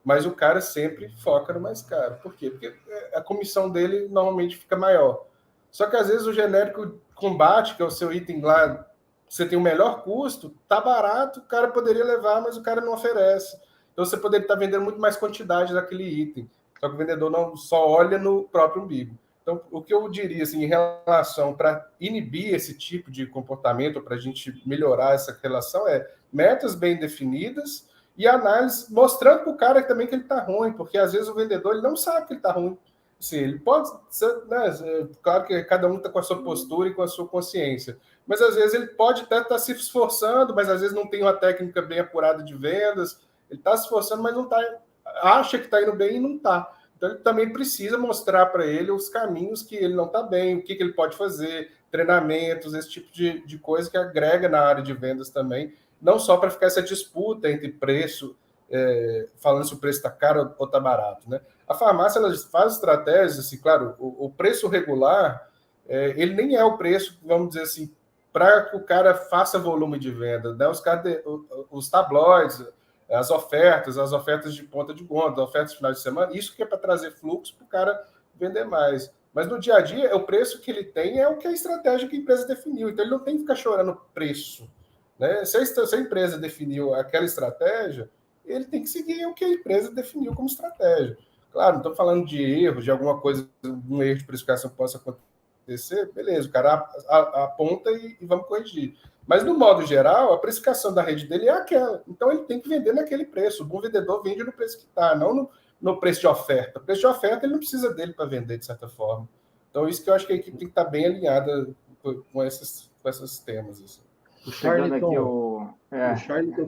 mas o cara sempre foca no mais caro. Por quê? Porque a comissão dele normalmente fica maior. Só que, às vezes, o genérico combate, que é o seu item lá, você tem o melhor custo, tá barato, o cara poderia levar, mas o cara não oferece. Então, você poderia estar vendendo muito mais quantidade daquele item. Só que o vendedor não só olha no próprio umbigo. Então, o que eu diria assim, em relação para inibir esse tipo de comportamento, para a gente melhorar essa relação, metas bem definidas e análise, mostrando para o cara também que ele está ruim, porque às vezes o vendedor ele não sabe que ele está ruim. Assim, ele pode ser, né, claro que cada um está com a sua postura e com a sua consciência, mas às vezes ele pode até estar se esforçando, mas às vezes não tem uma técnica bem apurada de vendas, ele está se esforçando, mas não está, acha que está indo bem e não está. Então, ele também precisa mostrar para ele os caminhos que ele não está bem, o que ele pode fazer, treinamentos, esse tipo de coisa que agrega na área de vendas também, não só para ficar essa disputa entre preço, falando se o preço está caro ou está barato, né? A farmácia ela faz estratégias, assim, claro, o preço regular, ele nem é o preço, vamos dizer assim, para que o cara faça volume de venda, né? Os tabloides, as ofertas de ponta de conta, as ofertas de final de semana, isso que é para trazer fluxo para o cara vender mais. Mas no dia a dia, o preço que ele tem é o que a estratégia que a empresa definiu. Então, ele não tem que ficar chorando preço. Né? Se a empresa definiu aquela estratégia, ele tem que seguir o que a empresa definiu como estratégia. Claro, não estou falando de erro, de alguma coisa, um erro de precificação que possa acontecer, beleza, o cara aponta e vamos corrigir. Mas, no modo geral, a precificação da rede dele é aquela. Então, ele tem que vender naquele preço. O bom vendedor vende no preço que está, não no preço de oferta. O preço de oferta, ele não precisa dele para vender, de certa forma. Então, isso que eu acho que a equipe tem que estar bem alinhada com esses temas. Assim. O Charlton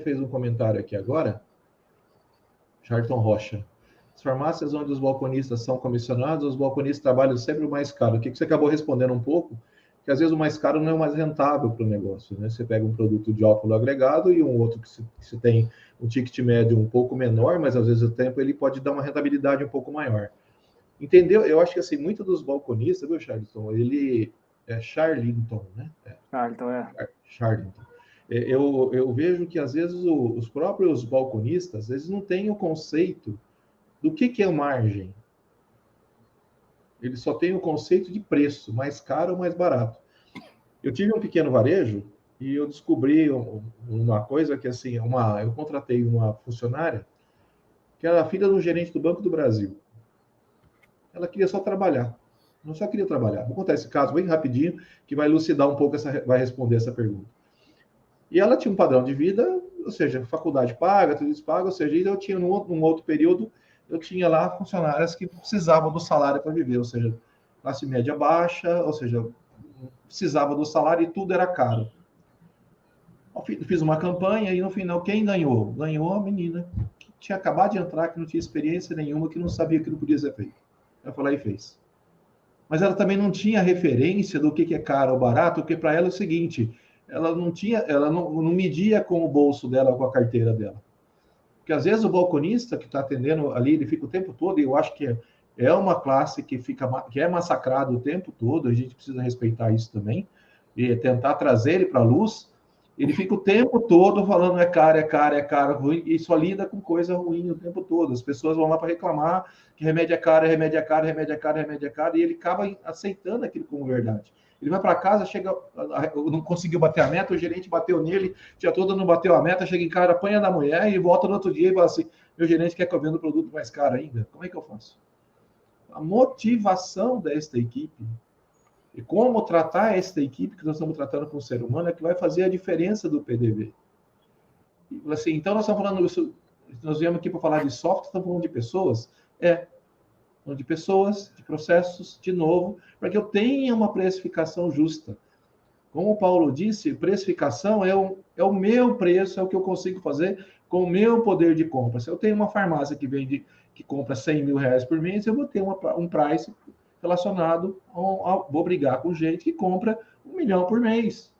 fez um comentário aqui agora. Charlton Rocha. As farmácias onde os balconistas são comissionados, os balconistas trabalham sempre o mais caro. O que você acabou respondendo um pouco? Que às vezes o mais caro não é o mais rentável para o negócio, né? Você pega um produto de alto valor agregado e um outro que se tem um ticket médio um pouco menor, mas às vezes o tempo ele pode dar uma rentabilidade um pouco maior. Entendeu? Eu acho que assim, muito dos balconistas, viu, Charlton? Ele é Charlton, né? Charlton. Eu vejo que às vezes os próprios balconistas, às vezes não têm o conceito do que é margem. Ele só tem o conceito de preço, mais caro ou mais barato. Eu tive um pequeno varejo e eu descobri uma coisa que, assim, eu contratei uma funcionária que era filha de um gerente do Banco do Brasil. Ela queria só trabalhar. Não só queria trabalhar. Vou contar esse caso bem rapidinho, que vai elucidar um pouco, vai responder essa pergunta. E ela tinha um padrão de vida, ou seja, faculdade paga, tudo isso paga, ou seja, eu tinha num outro período, eu tinha lá funcionárias que precisavam do salário para viver, ou seja, classe média baixa, ou seja, precisava do salário e tudo era caro. Eu fiz uma campanha e no final, quem ganhou? Ganhou a menina que tinha acabado de entrar, que não tinha experiência nenhuma, que não sabia que não podia ser feito. Ela foi lá e fez. Mas ela também não tinha referência do que é caro ou barato, porque para ela é o seguinte, ela não media com o bolso dela, com a carteira dela. Porque às vezes o balconista que está atendendo ali, ele fica o tempo todo, e eu acho que é uma classe que é massacrada o tempo todo, a gente precisa respeitar isso também, e tentar trazer ele para a luz. Ele fica o tempo todo falando é caro, ruim, e só lida com coisa ruim o tempo todo. As pessoas vão lá para reclamar que remédio é caro, e ele acaba aceitando aquilo como verdade. Ele vai para casa, chega, não conseguiu bater a meta, o gerente bateu nele, dia todo não bateu a meta, chega em casa, apanha da mulher e volta no outro dia e fala assim, meu gerente quer que eu venda o produto mais caro ainda? Como é que eu faço? A motivação desta equipe e como tratar esta equipe que nós estamos tratando com o ser humano é que vai fazer a diferença do PDV. Assim, então nós estamos falando isso, nós viemos aqui para falar de software, estamos falando de pessoas? De pessoas, de processos, de novo, para que eu tenha uma precificação justa. Como o Paulo disse, precificação é o meu preço, é o que eu consigo fazer com o meu poder de compra. Se eu tenho uma farmácia que compra 100 mil reais por mês, eu vou ter um price relacionado vou brigar com gente que compra 1 milhão por mês.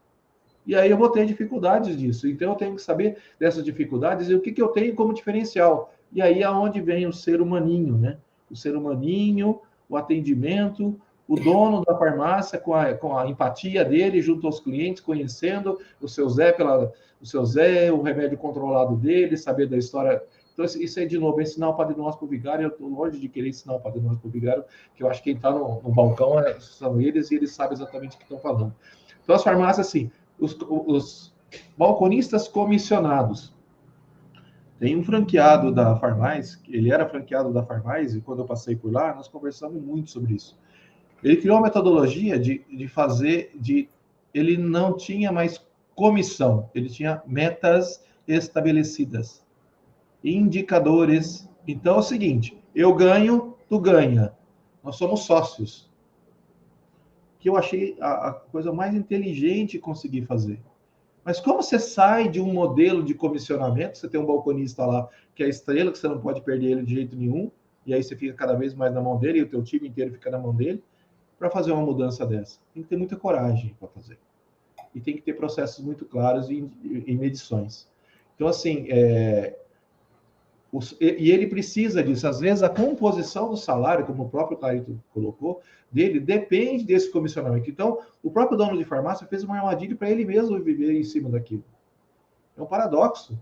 E aí eu vou ter dificuldades disso. Então eu tenho que saber dessas dificuldades e o que eu tenho como diferencial. E aí é onde vem o ser humaninho, né? O ser humaninho, o atendimento, o dono da farmácia com a empatia dele junto aos clientes, conhecendo o seu Zé, o remédio controlado dele, saber da história. Então, isso é, de novo, ensinar o Padre Nosso para o vigário. Eu estou longe de querer ensinar o Padre Nosso para o vigário, que eu acho que quem está no balcão são eles e eles sabem exatamente o que estão falando. Então, as farmácias, assim, os balconistas comissionados. Tem um franqueado da Farmais, ele era franqueado da Farmais, e quando eu passei por lá, nós conversamos muito sobre isso. Ele criou uma metodologia de fazer, ele não tinha mais comissão, ele tinha metas estabelecidas, indicadores. Então é o seguinte, eu ganho, tu ganha. Nós somos sócios. Que eu achei a coisa mais inteligente conseguir fazer. Mas como você sai de um modelo de comissionamento, você tem um balconista lá que é a estrela, que você não pode perder ele de jeito nenhum, e aí você fica cada vez mais na mão dele, e o teu time inteiro fica na mão dele, para fazer uma mudança dessa? Tem que ter muita coragem para fazer. E tem que ter processos muito claros e medições. Então, assim, e ele precisa disso. Às vezes, a composição do salário, como o próprio Taito colocou, dele depende desse comissionamento. Então, o próprio dono de farmácia fez uma armadilha para ele mesmo viver em cima daquilo. É um paradoxo.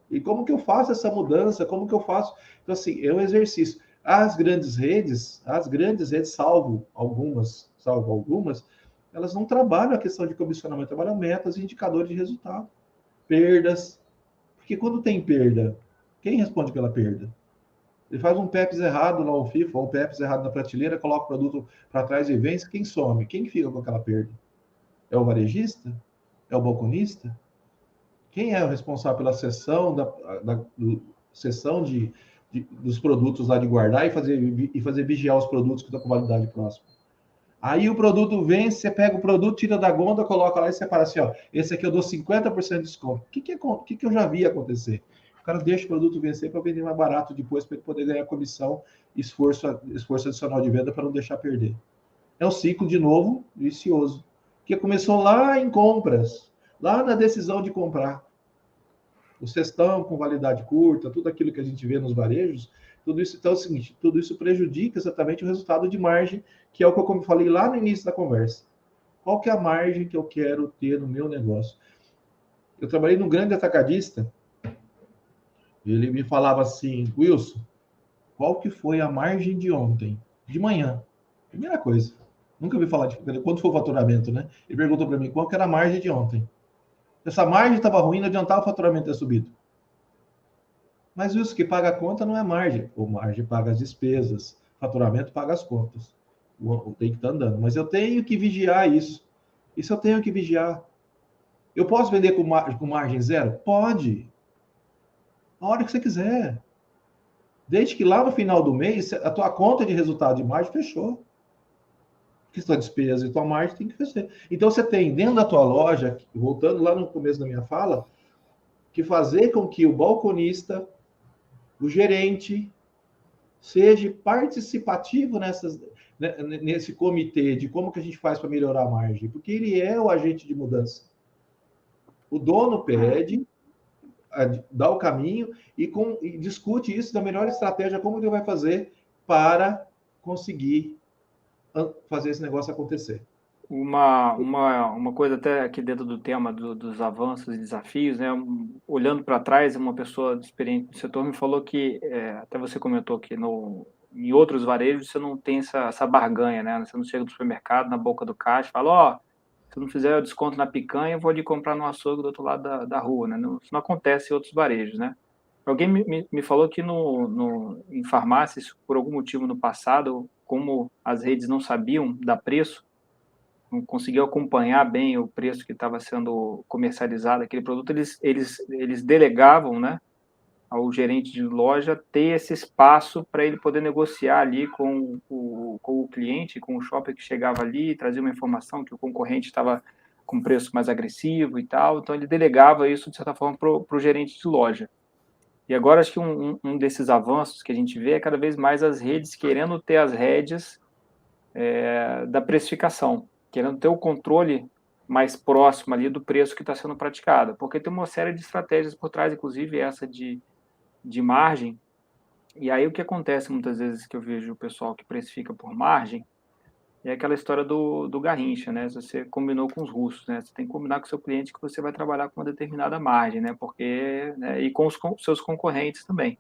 E como que eu faço essa mudança? Como que eu faço? Então, assim, é um exercício. As grandes redes, salvo algumas, elas não trabalham a questão de comissionamento, trabalham metas e indicadores de resultado. Perdas. Porque quando tem perda, quem responde pela perda? Ele faz um PEPs errado lá, um FIFA, ou um PEPs errado na prateleira, coloca o produto para trás e vence, quem some? Quem fica com aquela perda? É o varejista? É o balconista? Quem é o responsável pela cessão dos produtos lá de guardar e fazer vigiar os produtos que estão com validade próxima? Aí o produto vence, você pega o produto, tira da gôndola, coloca lá e separa assim, ó, esse aqui eu dou 50% de desconto. O que eu já vi acontecer? O cara deixa o produto vencer para vender mais barato depois, para ele poder ganhar comissão, esforço adicional de venda para não deixar perder. É um ciclo, de novo, vicioso, que começou lá em compras, lá na decisão de comprar. O cestão com validade curta, tudo aquilo que a gente vê nos varejos, tudo isso, então é o seguinte, tudo isso prejudica exatamente o resultado de margem, que é o que eu falei lá no início da conversa. Qual que é a margem que eu quero ter no meu negócio? Eu trabalhei num grande atacadista, ele me falava assim, Wilson, qual que foi a margem de ontem? De manhã. Primeira coisa. Nunca ouvi falar de quanto foi o faturamento, né? Ele perguntou para mim, qual que era a margem de ontem? Essa margem estava ruim, não adiantava o faturamento ter subido. Mas isso que paga a conta não é margem. O margem paga as despesas, faturamento paga as contas. Tem que estar andando. Mas eu tenho que vigiar isso. Isso eu tenho que vigiar. Eu posso vender com margem zero? Pode. A hora que você quiser. Desde que lá no final do mês, a tua conta de resultado de margem fechou. Porque sua despesa e tua margem tem que fechar. Então você tem dentro da tua loja, voltando lá no começo da minha fala, que fazer com que o balconista, o gerente, seja participativo nesse comitê de como que a gente faz para melhorar a margem, porque ele é o agente de mudança. O dono pede, dá o caminho e discute isso da melhor estratégia, como ele vai fazer para conseguir fazer esse negócio acontecer. Uma coisa até aqui dentro do tema dos avanços e desafios, né? Olhando para trás, uma pessoa experiente do setor me falou que, até você comentou que em outros varejos você não tem essa barganha, né? Você não chega no supermercado, na boca do caixa, e fala, ó, se não fizer o desconto na picanha, eu vou ali comprar no açougue do outro lado da rua, né? Isso não acontece em outros varejos, né? Alguém me falou que em farmácias, por algum motivo no passado, como as redes não sabiam dar preço, não conseguiam acompanhar bem o preço que estava sendo comercializado aquele produto, eles delegavam, né, ao gerente de loja ter esse espaço para ele poder negociar ali com o cliente, com o shopper que chegava ali, trazer uma informação que o concorrente estava com preço mais agressivo e tal, então ele delegava isso, de certa forma, para o gerente de loja. E agora acho que um desses avanços que a gente vê é cada vez mais as redes querendo ter as rédeas da precificação, querendo ter o controle mais próximo ali do preço que está sendo praticado, porque tem uma série de estratégias por trás, inclusive essa de margem. E aí o que acontece muitas vezes que eu vejo o pessoal que precifica por margem é aquela história do Garrincha, né? Se você combinou com os russos, né? Você tem que combinar com o seu cliente que você vai trabalhar com uma determinada margem, né? Porque, né? E com os seus concorrentes também,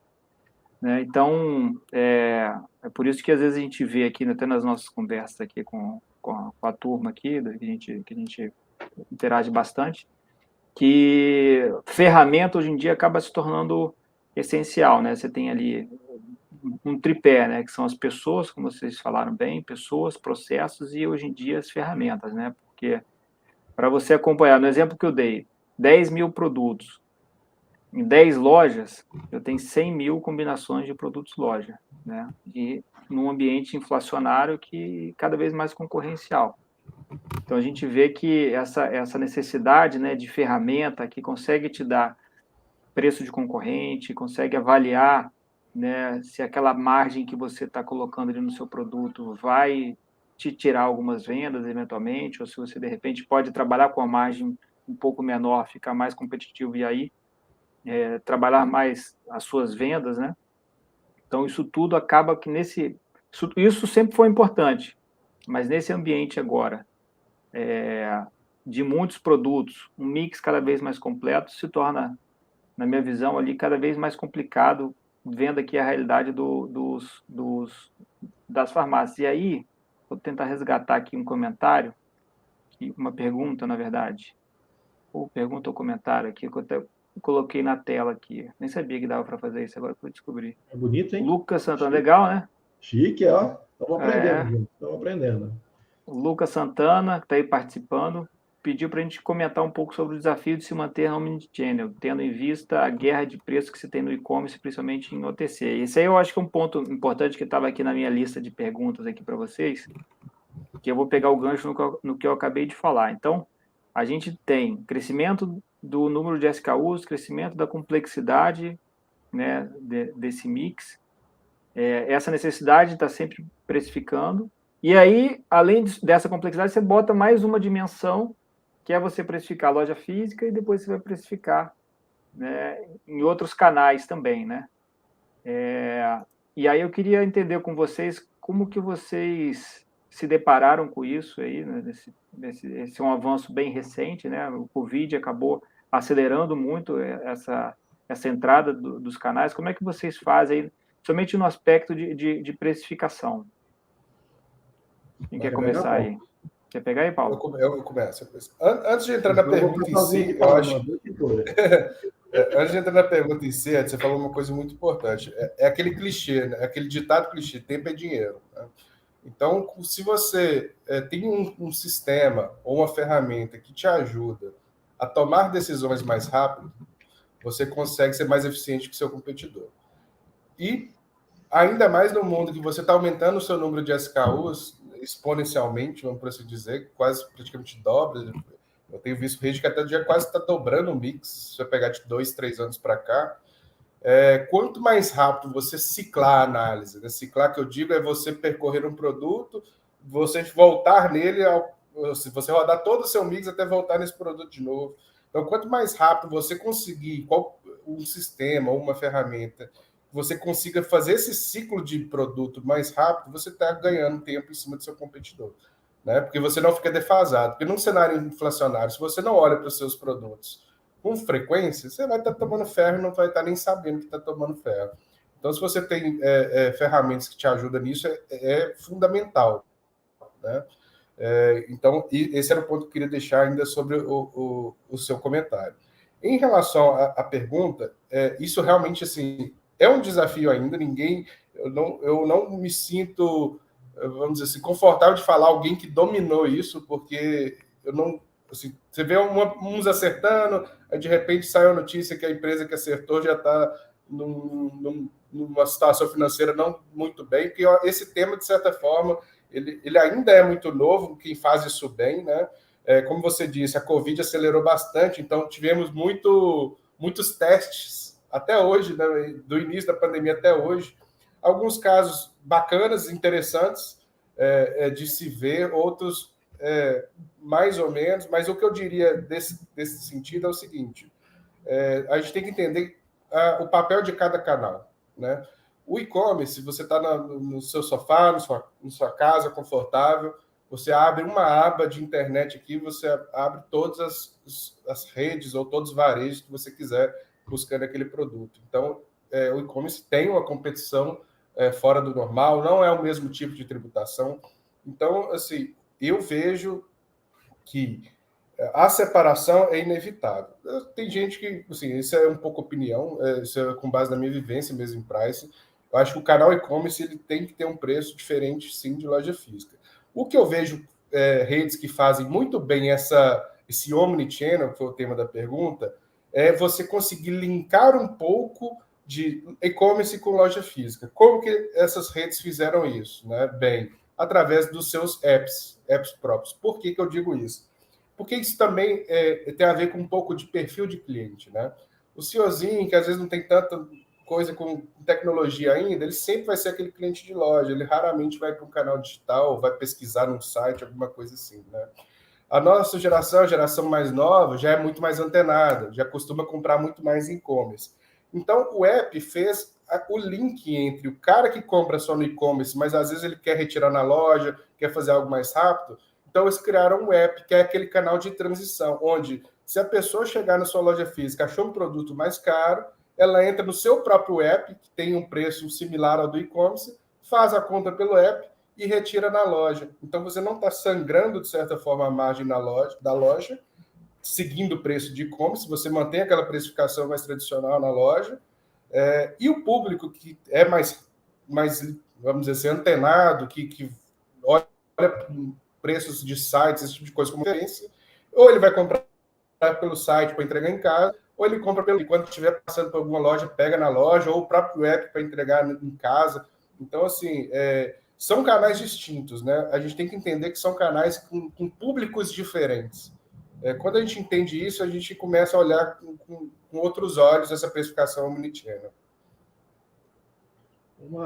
né? Então, é por isso que às vezes a gente vê aqui, até nas nossas conversas aqui com a turma aqui, que a gente interage bastante, que ferramenta hoje em dia acaba se tornando essencial, né? Você tem ali um tripé, né? Que são as pessoas, como vocês falaram bem, pessoas, processos e hoje em dia as ferramentas, né? Porque para você acompanhar, no exemplo que eu dei, 10 mil produtos, em 10 lojas, eu tenho 100 mil combinações de produtos loja, né? E num ambiente inflacionário que cada vez mais concorrencial. Então a gente vê que essa necessidade, né, de ferramenta que consegue te dar preço de concorrente, consegue avaliar, né, se aquela margem que você está colocando ali no seu produto vai te tirar algumas vendas eventualmente, ou se você de repente pode trabalhar com a margem um pouco menor, ficar mais competitivo e aí trabalhar mais as suas vendas, né? Então isso tudo acaba que isso sempre foi importante, mas nesse ambiente agora de muitos produtos, um mix cada vez mais completo se torna, na minha visão, ali cada vez mais complicado, vendo aqui a realidade das farmácias. E aí, vou tentar resgatar aqui um comentário, uma pergunta, na verdade, ou pergunta ou comentário aqui, que eu até coloquei na tela aqui. Nem sabia que dava para fazer isso, agora que eu descobri. É bonito, hein? Lucas Santana, legal, né? Chique, ó. Estamos aprendendo, gente. Estamos aprendendo. O Lucas Santana, que está aí participando, pediu para a gente comentar um pouco sobre o desafio de se manter no omnichannel, tendo em vista a guerra de preços que se tem no e-commerce, principalmente em OTC. Esse aí eu acho que é um ponto importante que estava aqui na minha lista de perguntas aqui para vocês, que eu vou pegar o gancho no que eu acabei de falar. Então, a gente tem crescimento do número de SKUs, crescimento da complexidade, né, desse mix, essa necessidade está sempre precificando. E aí, além dessa complexidade, você bota mais uma dimensão, que é você precificar a loja física e depois você vai precificar, né, em outros canais também, né? E aí eu queria entender com vocês como que vocês se depararam com isso aí, né? Esse é um avanço bem recente, né? O Covid acabou acelerando muito essa entrada dos canais. Como é que vocês fazem, somente no aspecto de precificação? Quem quer começar aí? Quer pegar aí, Paulo? Eu começo. Antes de entrar na pergunta em si, eu acho. Antes de entrar na pergunta em si, você falou uma coisa muito importante. É aquele clichê, né? Aquele ditado clichê: tempo é dinheiro. Né? Então, se você tem um sistema ou uma ferramenta que te ajuda a tomar decisões mais rápido, você consegue ser mais eficiente que o seu competidor. E ainda mais no mundo que você está aumentando o seu número de SKUs exponencialmente, vamos por assim dizer, quase praticamente dobra. Eu tenho visto rede que até o dia quase está dobrando o mix, se você pegar de 2, 3 anos para cá. Quanto mais rápido você ciclar a análise, né? Ciclar, que eu digo, é você percorrer um produto, você voltar nele, se você rodar todo o seu mix até voltar nesse produto de novo. Então, quanto mais rápido você conseguir um sistema ou uma ferramenta, você consiga fazer esse ciclo de produto mais rápido, você está ganhando tempo em cima do seu competidor, né? Porque você não fica defasado. Porque num cenário inflacionário, se você não olha para os seus produtos com frequência, você vai estar tomando ferro e não vai estar nem sabendo que está tomando ferro. Então, se você tem ferramentas que te ajudam nisso, é fundamental, né? Então, esse era o ponto que eu queria deixar ainda sobre o seu comentário. Em relação à pergunta, isso realmente assim é um desafio ainda. Eu não me sinto vamos dizer assim, confortável de falar alguém que dominou isso, porque eu não... Assim, você vê uns acertando, aí de repente sai a notícia que a empresa que acertou já está numa situação financeira não muito bem, porque esse tema, de certa forma, ele ainda é muito novo, quem faz isso bem, né? Como você disse, a Covid acelerou bastante, então tivemos muitos testes até hoje, né? Do início da pandemia até hoje. Alguns casos bacanas, interessantes de se ver, outros mais ou menos, mas o que eu diria desse sentido é o seguinte, a gente tem que entender o papel de cada canal, né? O e-commerce, você está no seu sofá, na sua casa, confortável, você abre uma aba de internet aqui, você abre todas as redes ou todos os varejos que você quiser buscando aquele produto. Então, o e-commerce tem uma competição fora do normal, não é o mesmo tipo de tributação. Então, assim, eu vejo que a separação é inevitável. Tem gente que, assim, isso é um pouco opinião, isso é com base na minha vivência mesmo em Price. Eu acho que o canal e-commerce ele tem que ter um preço diferente, sim, de loja física. O que eu vejo redes que fazem muito bem esse omnichannel, que foi o tema da pergunta, é você conseguir linkar um pouco de e-commerce com loja física. Como que essas redes fizeram isso? Né? Bem, através dos seus apps próprios. Por que eu digo isso? Porque isso também tem a ver com um pouco de perfil de cliente, né? O senhorzinho, que às vezes não tem tanta coisa com tecnologia ainda, ele sempre vai ser aquele cliente de loja, ele raramente vai para um canal digital, vai pesquisar num site, alguma coisa assim, né? A nossa geração, a geração mais nova, já é muito mais antenada, já costuma comprar muito mais em e-commerce. Então, o app fez o link entre o cara que compra só no e-commerce, mas às vezes ele quer retirar na loja, quer fazer algo mais rápido. Então, eles criaram um app, que é aquele canal de transição, onde se a pessoa chegar na sua loja física, achou um produto mais caro, ela entra no seu próprio app, que tem um preço similar ao do e-commerce, faz a compra pelo app e retira na loja. Então, você não está sangrando, de certa forma, a margem da loja, seguindo o preço de e-commerce, você mantém aquela precificação mais tradicional na loja, e o público que é mais vamos dizer assim, antenado, que olha preços de sites, esse tipo de coisa como referência, ou ele vai comprar pelo site para entregar em casa, ou ele compra quando estiver passando por alguma loja, pega na loja, ou o próprio app para entregar em casa. Então, assim, são canais distintos, né? A gente tem que entender que são canais com públicos diferentes. Quando a gente entende isso, a gente começa a olhar com outros olhos essa precificação omnichannel.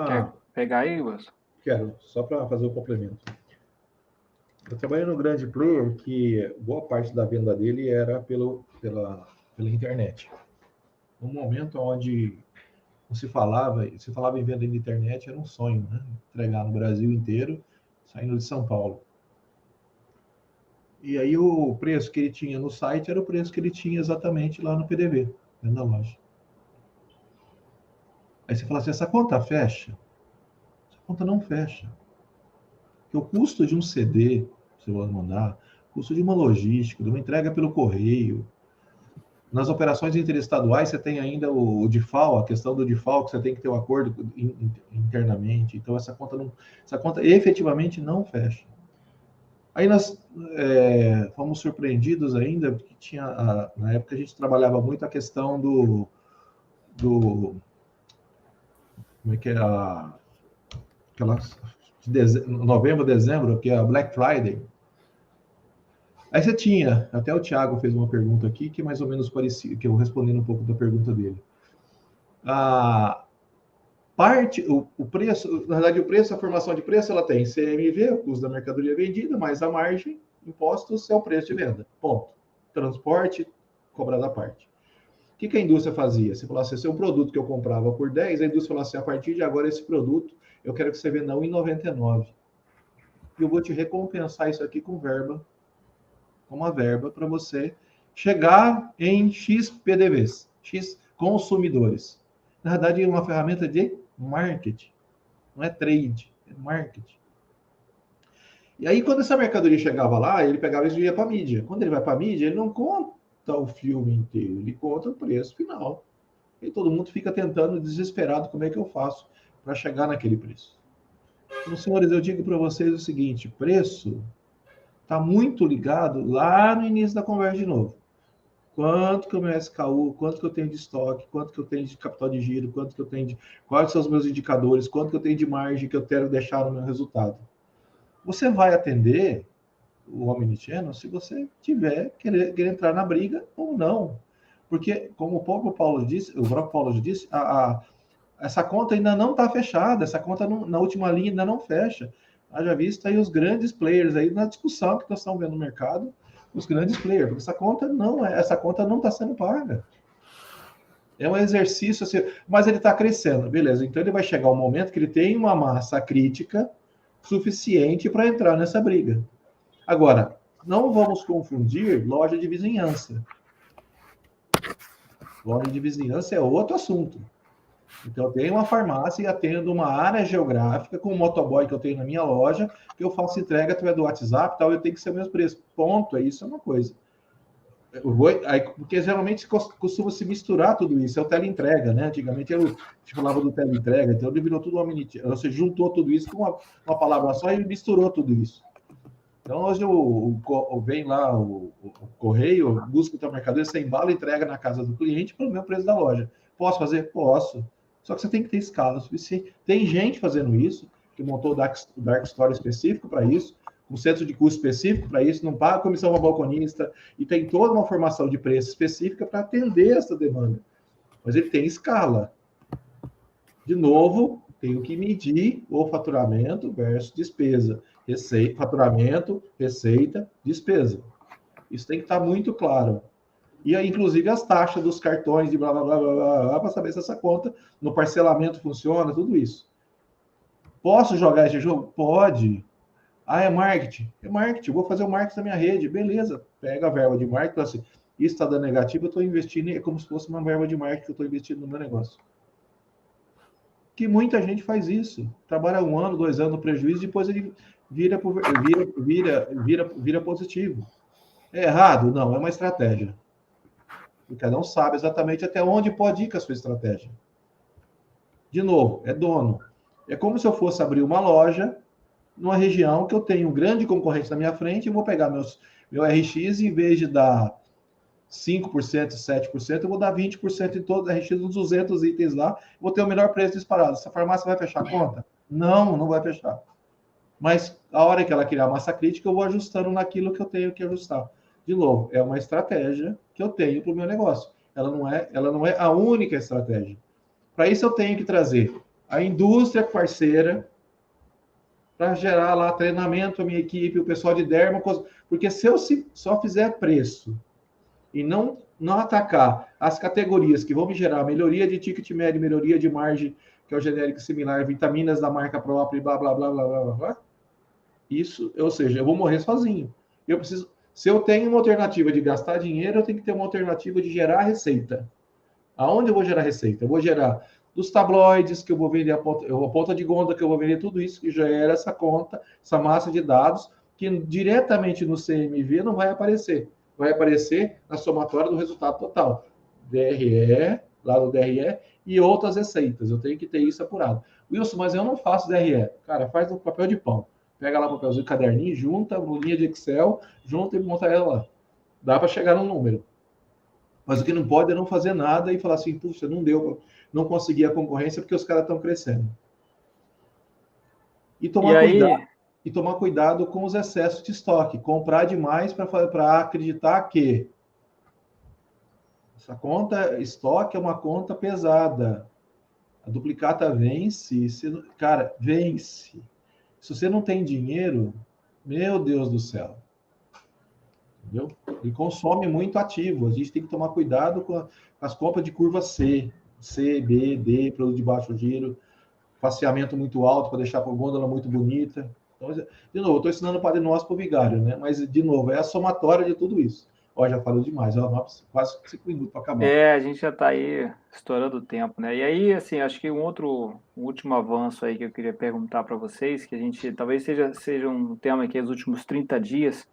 Quer pegar aí, Wilson? Quero, só para fazer o complemento. Eu trabalhei no grande player que boa parte da venda dele era pela internet. No momento onde se falava em venda na internet, era um sonho, né? Entregar no Brasil inteiro, saindo de São Paulo. E aí o preço que ele tinha no site era o preço que ele tinha exatamente lá no PDV, dentro da loja. Aí você fala assim, essa conta fecha? Essa conta não fecha. Porque o custo de um CD, você vai mandar, o custo de uma logística, de uma entrega pelo correio. Nas operações interestaduais, você tem ainda o DIFAL, a questão do DIFAL, que você tem que ter um acordo internamente. Então, essa conta efetivamente não fecha. Aí nós fomos surpreendidos ainda, porque na época a gente trabalhava muito a questão do como é que era? Novembro, dezembro, que é a Black Friday. Aí você tinha, até o Thiago fez uma pergunta aqui que é mais ou menos parecia, que eu respondendo um pouco da pergunta dele. O preço, na verdade, a formação de preço, ela tem CMV, o custo da mercadoria vendida, mais a margem, impostos, é o preço de venda. Ponto. Transporte, cobrado à parte. O que a indústria fazia? Você falasse, esse é um produto que eu comprava por 10, a indústria falava assim, a partir de agora esse produto, eu quero que você venda 1,99. E eu vou te recompensar isso aqui com uma verba para você chegar em X PDVs, X consumidores. Na verdade, é uma ferramenta de marketing. Não é trade, é marketing. E aí, quando essa mercadoria chegava lá, ele pegava e ia para a mídia. Quando ele vai para a mídia, ele não conta o filme inteiro, ele conta o preço final. E todo mundo fica tentando, desesperado, como é que eu faço para chegar naquele preço. Então, senhores, eu digo para vocês o seguinte, preço está muito ligado lá no início da conversa de novo. Quanto que o meu SKU, quanto que eu tenho de estoque, quanto que eu tenho de capital de giro, quanto que eu tenho de... Quais são os meus indicadores, quanto que eu tenho de margem que eu quero deixar no meu resultado. Você vai atender o Omnichannel se você tiver querer entrar na briga ou não. Porque, como o próprio Paulo disse, essa conta ainda não está fechada, essa conta na última linha ainda não fecha. Haja visto aí os grandes players aí na discussão que nós estamos vendo no mercado, os grandes players, porque essa conta não está sendo paga. É um exercício, assim, mas ele está crescendo, beleza. Então ele vai chegar um momento que ele tem uma massa crítica suficiente para entrar nessa briga. Agora, não vamos confundir loja de vizinhança. Loja de vizinhança é outro assunto. Então, eu tenho uma farmácia e atendo uma área geográfica com o motoboy que eu tenho na minha loja, que eu faço entrega através do WhatsApp, tal, eu tenho que ser o mesmo preço. Ponto, isso é uma coisa. Porque geralmente costuma se misturar tudo isso, é o teleentrega, né? Antigamente a gente falava do teleentrega, então ele virou tudo você juntou tudo isso com uma palavra só e misturou tudo isso. Então, hoje vem lá o correio, busca o teu mercadoria, você embala e entrega na casa do cliente pelo meu preço da loja. Posso fazer? Posso. Só que você tem que ter escala suficiente. Tem gente fazendo isso, que montou o Dark Store específico para isso, um centro de custo específico para isso, não paga comissão para balconista, e tem toda uma formação de preço específica para atender essa demanda. Mas ele tem escala. De novo, tenho que medir o faturamento versus despesa. Faturamento, receita, despesa. Isso tem que estar muito claro. E aí, inclusive, as taxas dos cartões de blá, blá, blá, blá, blá, blá para saber se essa conta no parcelamento funciona, tudo isso. Posso jogar esse jogo? Pode. Ah, é marketing? É marketing. Vou fazer o marketing da minha rede. Beleza. Pega a verba de marketing, assim, isso está dando negativo, eu estou investindo, é como se fosse uma verba de marketing que eu estou investindo no meu negócio. Que muita gente faz isso. Trabalha 1 ano, 2 anos no prejuízo, depois ele vira positivo. É errado? Não, é uma estratégia. E cada um sabe exatamente até onde pode ir com a sua estratégia. De novo, é dono. É como se eu fosse abrir uma loja numa região que eu tenho um grande concorrente na minha frente e vou pegar meu RX e em vez de dar 5%, 7%, eu vou dar 20% em todos os RX, uns 200 itens lá, vou ter o melhor preço disparado. Essa farmácia vai fechar a conta? Não, não vai fechar. Mas a hora que ela criar massa crítica, eu vou ajustando naquilo que eu tenho que ajustar. De novo, é uma estratégia que eu tenho para o meu negócio. Ela não é a única estratégia. Para isso, eu tenho que trazer a indústria parceira para gerar lá treinamento a minha equipe, o pessoal de derma, porque se eu só fizer preço e não atacar as categorias que vão me gerar melhoria de ticket médio, melhoria de margem, que é o genérico similar, vitaminas da marca própria e blá, blá, blá, blá, blá, blá, isso, ou seja, eu vou morrer sozinho. Eu preciso, se eu tenho uma alternativa de gastar dinheiro, eu tenho que ter uma alternativa de gerar receita. Aonde eu vou gerar receita? Eu vou gerar dos tabloides que eu vou vender, a ponta de gonda que eu vou vender, tudo isso que gera essa conta, essa massa de dados, que diretamente no CMV não vai aparecer. Vai aparecer na somatória do resultado total. DRE, lá no DRE, e outras receitas. Eu tenho que ter isso apurado. Wilson, mas eu não faço DRE. Cara, faz no papel de pão. Pega lá o papelzinho, caderninho, junta, linha de Excel, junta e monta ela lá. Dá para chegar no número. Mas o que não pode é não fazer nada e falar assim, puxa, não deu, não consegui a concorrência porque os caras estão crescendo. E tomar cuidado com os excessos de estoque. Comprar demais para acreditar que essa conta estoque é uma conta pesada. A duplicata vence, cara, vence. Se você não tem dinheiro, meu Deus do céu. Entendeu? E consome muito ativo. A gente tem que tomar cuidado com as compras de curva C, B, D, produto de baixo giro, faseamento muito alto para deixar a gôndola muito bonita. Então, de novo, eu estou ensinando o Padre Nosso para o vigário, né? Mas, de novo, é a somatória de tudo isso. Ó, já falou demais, ó, quase 5 minutos para acabar. A gente já está aí estourando o tempo, né? E aí, assim, acho que um último avanço aí que eu queria perguntar para vocês, que a gente talvez seja um tema que nos últimos 30 dias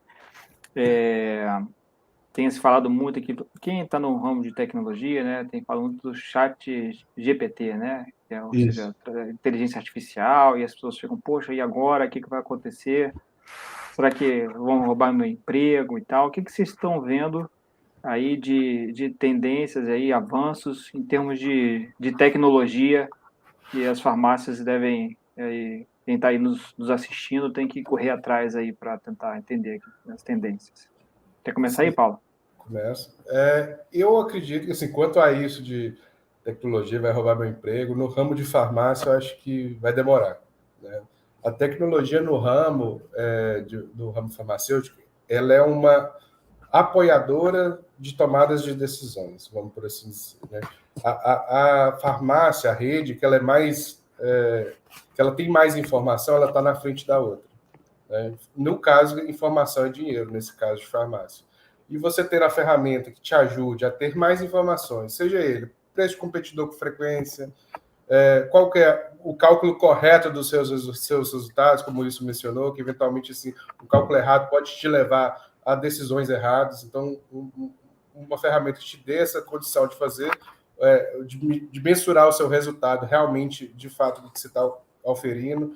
tem se falado muito aqui, quem está no ramo de tecnologia, né, tem falado muito do chat GPT, né, ou seja, inteligência artificial, e as pessoas ficam, poxa, e agora, o que vai acontecer? Será que vão roubar meu emprego e tal? O que vocês estão vendo aí de tendências, aí, avanços em termos de tecnologia que as farmácias devem, quem está aí nos assistindo tem que correr atrás aí para tentar entender aqui as tendências. Quer começar aí, Paulo? Começa. Eu acredito que, assim, quanto a isso de tecnologia vai roubar meu emprego, no ramo de farmácia eu acho que vai demorar, né? A tecnologia no ramo, do ramo farmacêutico, ela é uma apoiadora de tomadas de decisões, vamos por assim dizer, né? A farmácia, a rede, que ela é mais, que ela tem mais informação, ela está na frente da outra, né? No caso, informação é dinheiro, nesse caso de farmácia. E você ter a ferramenta que te ajude a ter mais informações, seja ele preço de competidor com frequência, qual que é o cálculo correto dos seus resultados, como isso mencionou, que eventualmente assim, um cálculo errado pode te levar a decisões erradas. Então, uma ferramenta que te dê essa condição de fazer, de mensurar o seu resultado realmente, de fato, do que você está oferindo.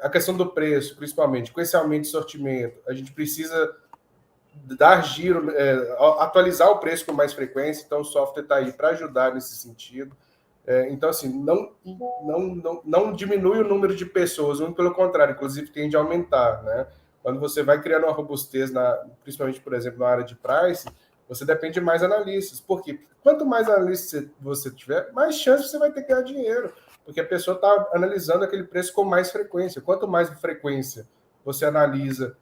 A questão do preço, principalmente, com esse aumento de sortimento, a gente precisa dar giro, atualizar o preço com mais frequência, então o software está aí para ajudar nesse sentido. Então, assim, não diminui o número de pessoas, muito pelo contrário, inclusive tende a aumentar, né? Quando você vai criando uma robustez, principalmente, por exemplo, na área de price, você depende de mais analistas. Por quê? Porque quanto mais analistas você tiver, mais chance você vai ter que ganhar dinheiro, porque a pessoa está analisando aquele preço com mais frequência. Quanto mais frequência você analisa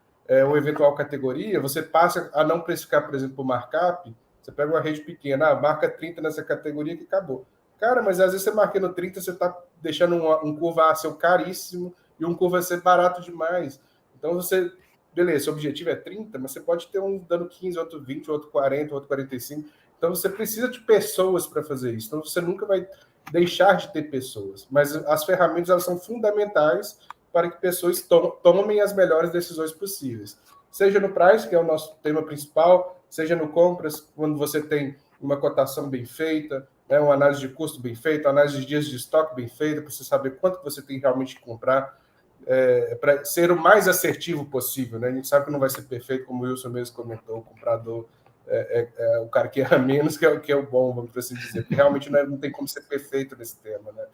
uma eventual categoria, você passa a não precificar, por exemplo, o markup. Você pega uma rede pequena, marca 30 nessa categoria que acabou. Cara, mas às vezes você marcando 30, você está deixando um curva A ser caríssimo e um curva A ser barato demais. Então você, beleza, seu objetivo é 30, mas você pode ter um dando 15, outro 20, outro 40, outro 45. Então você precisa de pessoas para fazer isso. Então você nunca vai deixar de ter pessoas. Mas as ferramentas, elas são fundamentais para que pessoas tomem as melhores decisões possíveis. Seja no price, que é o nosso tema principal, seja no compras, quando você tem uma cotação bem feita, uma análise de custo bem feita, uma análise de dias de estoque bem feita, para você saber quanto você tem realmente que comprar, para ser o mais assertivo possível, né? A gente sabe que não vai ser perfeito, como o Wilson mesmo comentou, o comprador é o cara que erra menos, que é o bom, vamos assim dizer, porque realmente não tem como ser perfeito nesse tema, né?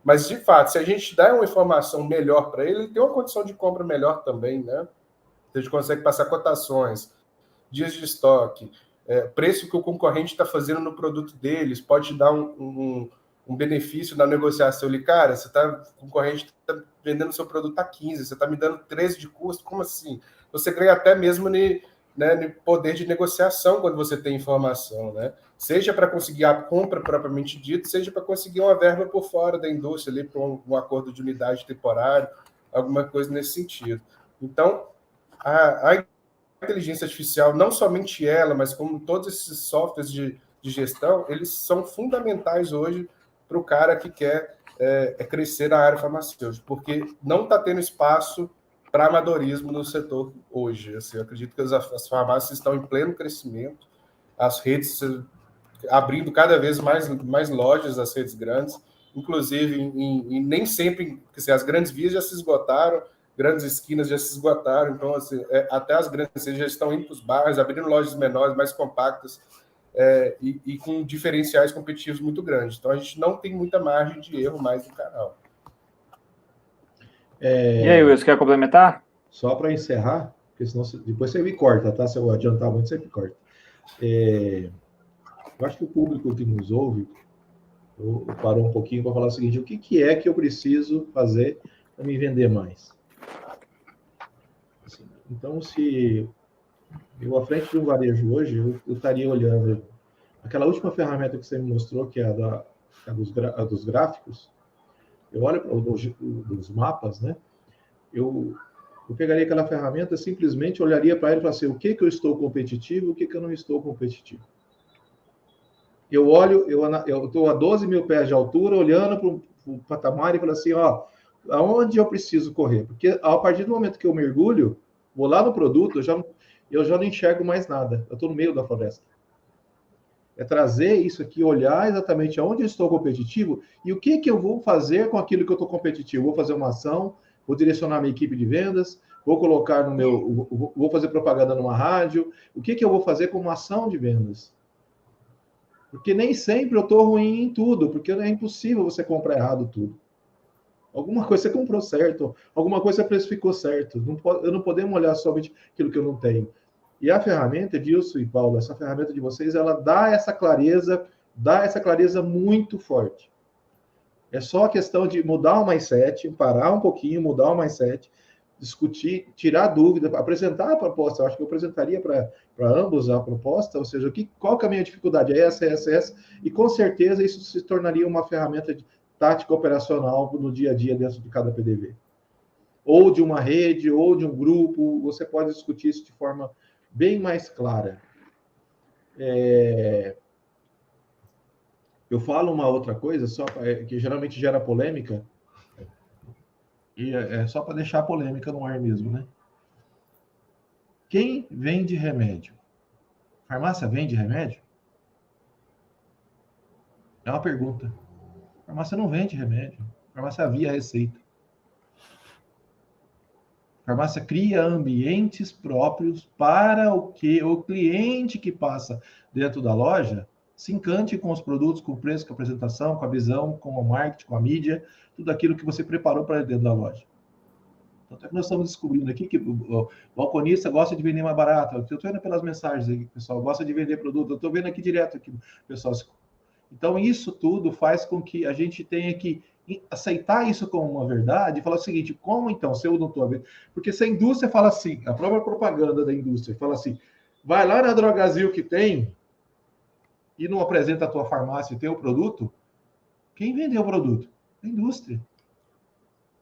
Mas, de fato, se a gente dá uma informação melhor para ele tem uma condição de compra melhor também, né? A gente consegue passar cotações, dias de estoque, preço que o concorrente está fazendo no produto deles, pode dar um benefício na negociação. Ele, cara, o concorrente está vendendo seu produto a 15, você está me dando 13 de custo, como assim? Você ganha até mesmo no poder de negociação quando você tem informação, né? Seja para conseguir a compra propriamente dita, seja para conseguir uma verba por fora da indústria, ali, para um acordo de unidade temporário, alguma coisa nesse sentido. Então, a inteligência artificial, não somente ela, mas como todos esses softwares de gestão, eles são fundamentais hoje para o cara que quer crescer na área farmacêutica, porque não está tendo espaço para amadorismo no setor hoje. Assim, eu acredito que as farmácias estão em pleno crescimento, as redes abrindo cada vez mais lojas, as redes grandes, inclusive, nem sempre, assim, as grandes vias já se esgotaram, grandes esquinas já se esgotaram, então assim, até as grandes já estão indo para os bairros, abrindo lojas menores, mais compactas, e com diferenciais competitivos muito grandes. Então a gente não tem muita margem de erro mais no canal. E aí, Wilson, quer complementar? Só para encerrar, porque senão depois você me corta, tá? Se eu adiantar muito, você me corta. Eu acho que o público que nos ouve parou um pouquinho para falar o seguinte: o que é que eu preciso fazer para me vender mais? Assim, então, se eu, à frente de um varejo hoje, eu estaria olhando aquela última ferramenta que você me mostrou, que é a dos gráficos. Eu olho para os mapas, né? Eu pegaria aquela ferramenta, simplesmente olharia para ela e falaria assim: o que eu estou competitivo, o que eu não estou competitivo. Eu olho, eu estou a 12 mil pés de altura, olhando para o patamar e falo assim: aonde eu preciso correr? Porque a partir do momento que eu mergulho, vou lá no produto, eu já não enxergo mais nada. Eu estou no meio da floresta. É trazer isso aqui, olhar exatamente aonde eu estou competitivo e o que eu vou fazer com aquilo que eu estou competitivo. Vou fazer uma ação, vou direcionar minha equipe de vendas, vou colocar no meu, vou fazer propaganda numa rádio. O que eu vou fazer como ação de vendas? Porque nem sempre eu estou ruim em tudo, porque é impossível você comprar errado tudo. Alguma coisa você comprou certo, alguma coisa você precificou certo. Não podemos olhar somente aquilo que eu não tenho. E a ferramenta, Edilson e Paulo, essa ferramenta de vocês, ela dá essa clareza muito forte. É só a questão de mudar o mindset, parar um pouquinho, mudar o mindset, discutir, tirar dúvida, apresentar a proposta. Eu acho que eu apresentaria para ambos a proposta, ou seja, qual que é a minha dificuldade? É essa, e com certeza isso se tornaria uma ferramenta de tática operacional no dia a dia dentro de cada PDV. Ou de uma rede, ou de um grupo, você pode discutir isso de forma bem mais clara. Eu falo uma outra coisa, que geralmente gera polêmica, e é só para deixar a polêmica no ar mesmo, né? Quem vende remédio? Farmácia vende remédio? É uma pergunta. Farmácia não vende remédio. Farmácia via receita. Farmácia cria ambientes próprios para o que o cliente que passa dentro da loja se encante com os produtos, com o preço, com a apresentação, com a visão, com o marketing, com a mídia, tudo aquilo que você preparou para dentro da loja. Então, nós estamos descobrindo aqui que o balconista gosta de vender mais barato. Eu estou vendo pelas mensagens aí, pessoal, gosta de vender produto. Eu estou vendo aqui direto, aqui, pessoal. Então, isso tudo faz com que a gente tenha que aceitar isso como uma verdade e falar o seguinte, como então, se eu não estou vendo? Porque se a indústria fala assim, a própria propaganda da indústria fala assim, vai lá na Drogazil que tem e não apresenta a tua farmácia e teu produto, quem vendeu o produto? A indústria.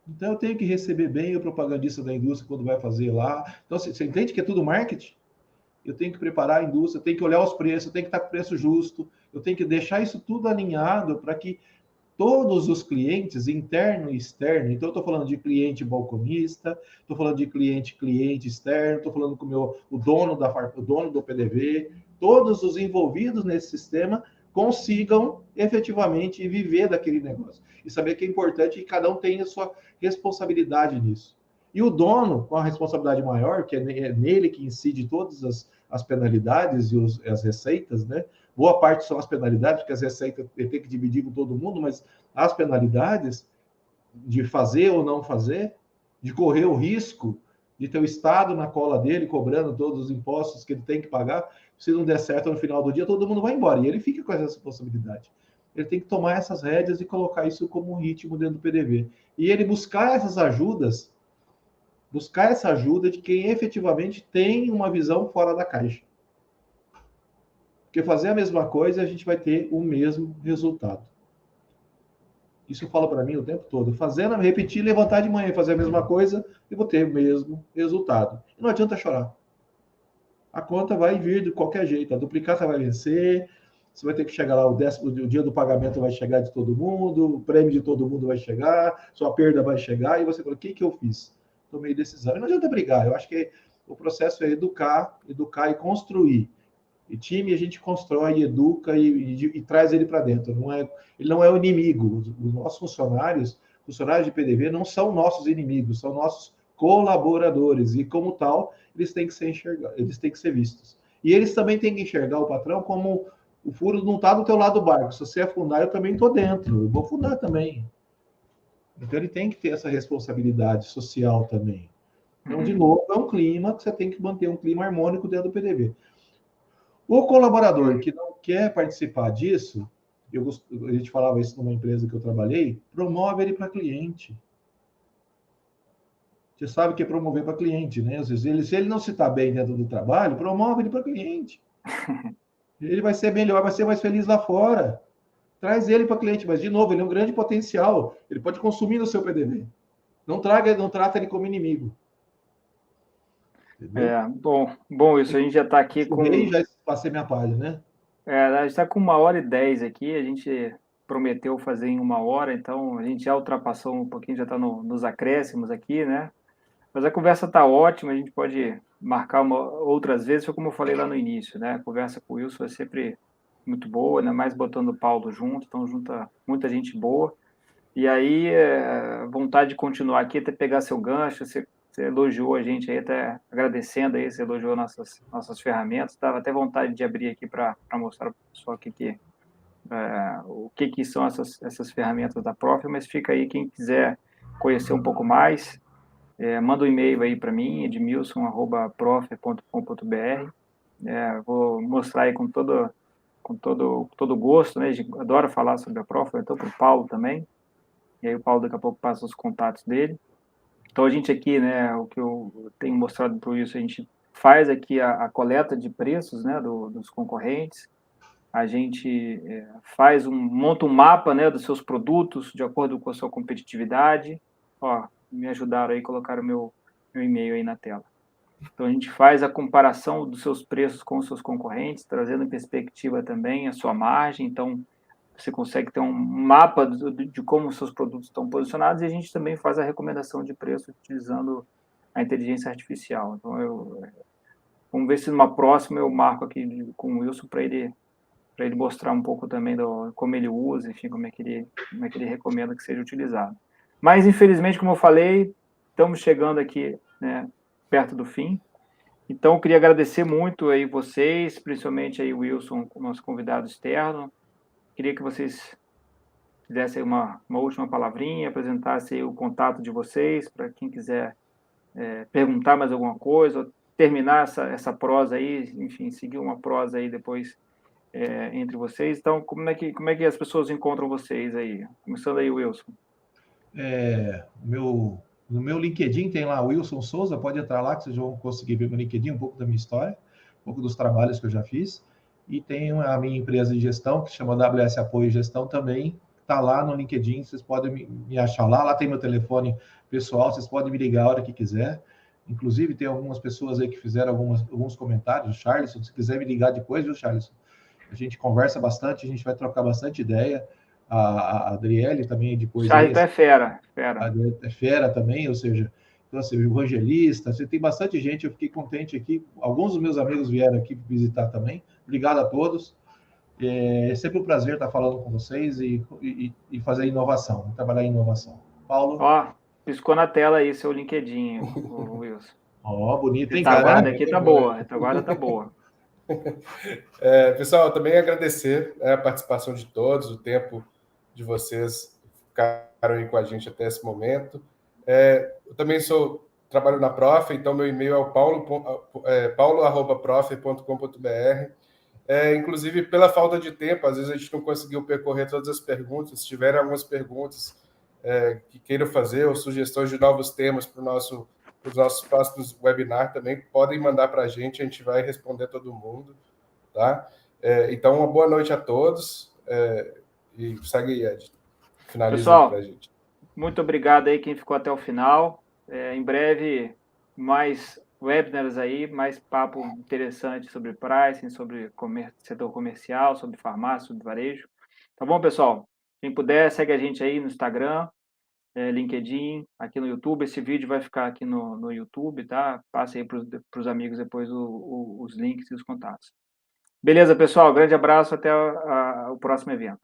Então, eu tenho que receber bem o propagandista da indústria quando vai fazer lá. Então, você entende que é tudo marketing? Eu tenho que preparar a indústria, eu tenho que olhar os preços, eu tenho que estar com preço justo, eu tenho que deixar isso tudo alinhado para que todos os clientes, interno e externo, então eu estou falando de cliente balconista, estou falando de cliente externo, estou falando com o dono do PDV, todos os envolvidos nesse sistema consigam efetivamente viver daquele negócio. E saber que é importante que cada um tenha a sua responsabilidade nisso. E o dono, com a responsabilidade maior, que é nele que incide todas as penalidades e as receitas, né? Boa parte são as penalidades, porque as receitas ele tem que dividir com todo mundo, mas as penalidades de fazer ou não fazer, de correr o risco de ter o Estado na cola dele, cobrando todos os impostos que ele tem que pagar, se não der certo no final do dia, todo mundo vai embora, e ele fica com essa responsabilidade. Ele tem que tomar essas rédeas e colocar isso como um ritmo dentro do PDV. E ele buscar essa ajuda de quem efetivamente tem uma visão fora da caixa. Porque fazer a mesma coisa, a gente vai ter o mesmo resultado. Isso eu falo para mim o tempo todo. Repetir, levantar de manhã e fazer a mesma coisa, eu vou ter o mesmo resultado. E não adianta chorar. A conta vai vir de qualquer jeito. A duplicata vai vencer, você vai ter que chegar lá, o dia do pagamento vai chegar de todo mundo, o prêmio de todo mundo vai chegar, sua perda vai chegar, e você fala, o que eu fiz? Tomei decisão. E não adianta brigar. Eu acho que o processo é educar e construir. E time a gente constrói, educa e traz ele para dentro. Ele não é o inimigo. Os nossos funcionários de PDV, não são nossos inimigos, são nossos colaboradores. E, como tal, eles têm que ser enxergados, eles têm que ser vistos. E eles também têm que enxergar o patrão como o furo não está do teu lado do barco. Se você afundar, eu também estou dentro. Eu vou afundar também. Então, ele tem que ter essa responsabilidade social também. Então, de novo, é um clima que você tem que manter um clima harmônico dentro do PDV. O colaborador que não quer participar disso, a gente falava isso numa empresa que eu trabalhei, promove ele para cliente. Você sabe o que é promover para cliente, né? Às vezes, se ele não se está bem dentro do trabalho, promove ele para cliente. Ele vai ser melhor, vai ser mais feliz lá fora. Traz ele para cliente, mas, de novo, ele é um grande potencial. Ele pode consumir no seu PDV. Não trata ele como inimigo. Entendeu? Bom, isso a gente já está aqui com... Já passei minha página, né? A gente está com 1h10 aqui, a gente prometeu fazer em 1 hora, então a gente já ultrapassou um pouquinho, já está nos acréscimos aqui, né? Mas a conversa está ótima, a gente pode marcar outras vezes, foi como eu falei lá no início, né? A conversa com o Wilson é sempre muito boa, ainda mais botando o Paulo junto, então junta muita gente boa. E aí, vontade de continuar aqui, até pegar seu gancho, você elogiou a gente aí, até agradecendo aí, você elogiou nossas ferramentas, dava até vontade de abrir aqui para mostrar para o pessoal o que são essas ferramentas da Prof, mas fica aí, quem quiser conhecer um pouco mais, manda um e-mail aí para mim, edmilson@prof.com.br. Vou mostrar aí com todo gosto, né? A gente adora falar sobre a Prof, então para o Paulo também. E aí o Paulo daqui a pouco passa os contatos dele. Então a gente aqui, né, o que eu tenho mostrado para isso, a gente faz aqui a coleta de preços, né, dos concorrentes. A gente monta um mapa, né, dos seus produtos de acordo com a sua competitividade. Ó, me ajudaram aí, colocaram meu e-mail aí na tela. Então a gente faz a comparação dos seus preços com os seus concorrentes, trazendo em perspectiva também a sua margem. Então você consegue ter um mapa de como os seus produtos estão posicionados, e a gente também faz a recomendação de preço utilizando a inteligência artificial. Então, vamos ver se numa próxima eu marco aqui com o Wilson para ele mostrar um pouco também como ele usa, enfim, como é que ele recomenda que seja utilizado. Mas, infelizmente, como eu falei, estamos chegando aqui, né, perto do fim. Então, eu queria agradecer muito aí vocês, principalmente aí o Wilson, nosso convidado externo. Queria que vocês fizessem uma última palavrinha, apresentassem o contato de vocês, para quem quiser perguntar mais alguma coisa, terminar essa prosa aí, enfim, seguir uma prosa aí depois entre vocês. Então, como é que as pessoas encontram vocês aí? Começando aí, Wilson. No meu LinkedIn tem lá Wilson Souza, pode entrar lá que vocês vão conseguir ver no LinkedIn um pouco da minha história, um pouco dos trabalhos que eu já fiz. E tem a minha empresa de gestão, que se chama WS Apoio e Gestão também, está lá no LinkedIn, vocês podem me achar lá. Lá tem meu telefone pessoal, vocês podem me ligar a hora que quiser. Inclusive, tem algumas pessoas aí que fizeram alguns comentários. O Charles, se quiser me ligar depois, viu, Charles? A gente conversa bastante, a gente vai trocar bastante ideia. A Adriele também depois Charles aí. é fera. É fera também, ou seja, então, assim, o evangelista, você tem bastante gente, eu fiquei contente aqui. Alguns dos meus amigos vieram aqui visitar também. Obrigado a todos. É sempre um prazer estar falando com vocês e fazer inovação, trabalhar em inovação. Paulo? Ó, piscou na tela aí seu LinkedIn, Wilson. Ó, bonito, hein, cara? A cara? aqui tá boa, a retaguarda tá boa. Pessoal, também agradecer a participação de todos, o tempo de vocês ficaram aí com a gente até esse momento. Eu também trabalho na Prof, então meu e-mail é o paulo@prof.com.br. Inclusive, pela falta de tempo, às vezes a gente não conseguiu percorrer todas as perguntas. Se tiverem algumas perguntas que queiram fazer ou sugestões de novos temas para os nossos próximos webinars também, podem mandar para a gente vai responder todo mundo. Tá? Então, uma boa noite a todos e segue aí, Ed. Finaliza para a gente. Muito obrigado aí quem ficou até o final. Em breve, mais webinars aí, mais papo interessante sobre pricing, sobre setor comercial, sobre farmácia, sobre varejo. Tá bom, pessoal? Quem puder, segue a gente aí no Instagram, LinkedIn, aqui no YouTube. Esse vídeo vai ficar aqui no YouTube, tá? Passe aí para os amigos depois os links e os contatos. Beleza, pessoal? Grande abraço, até o próximo evento.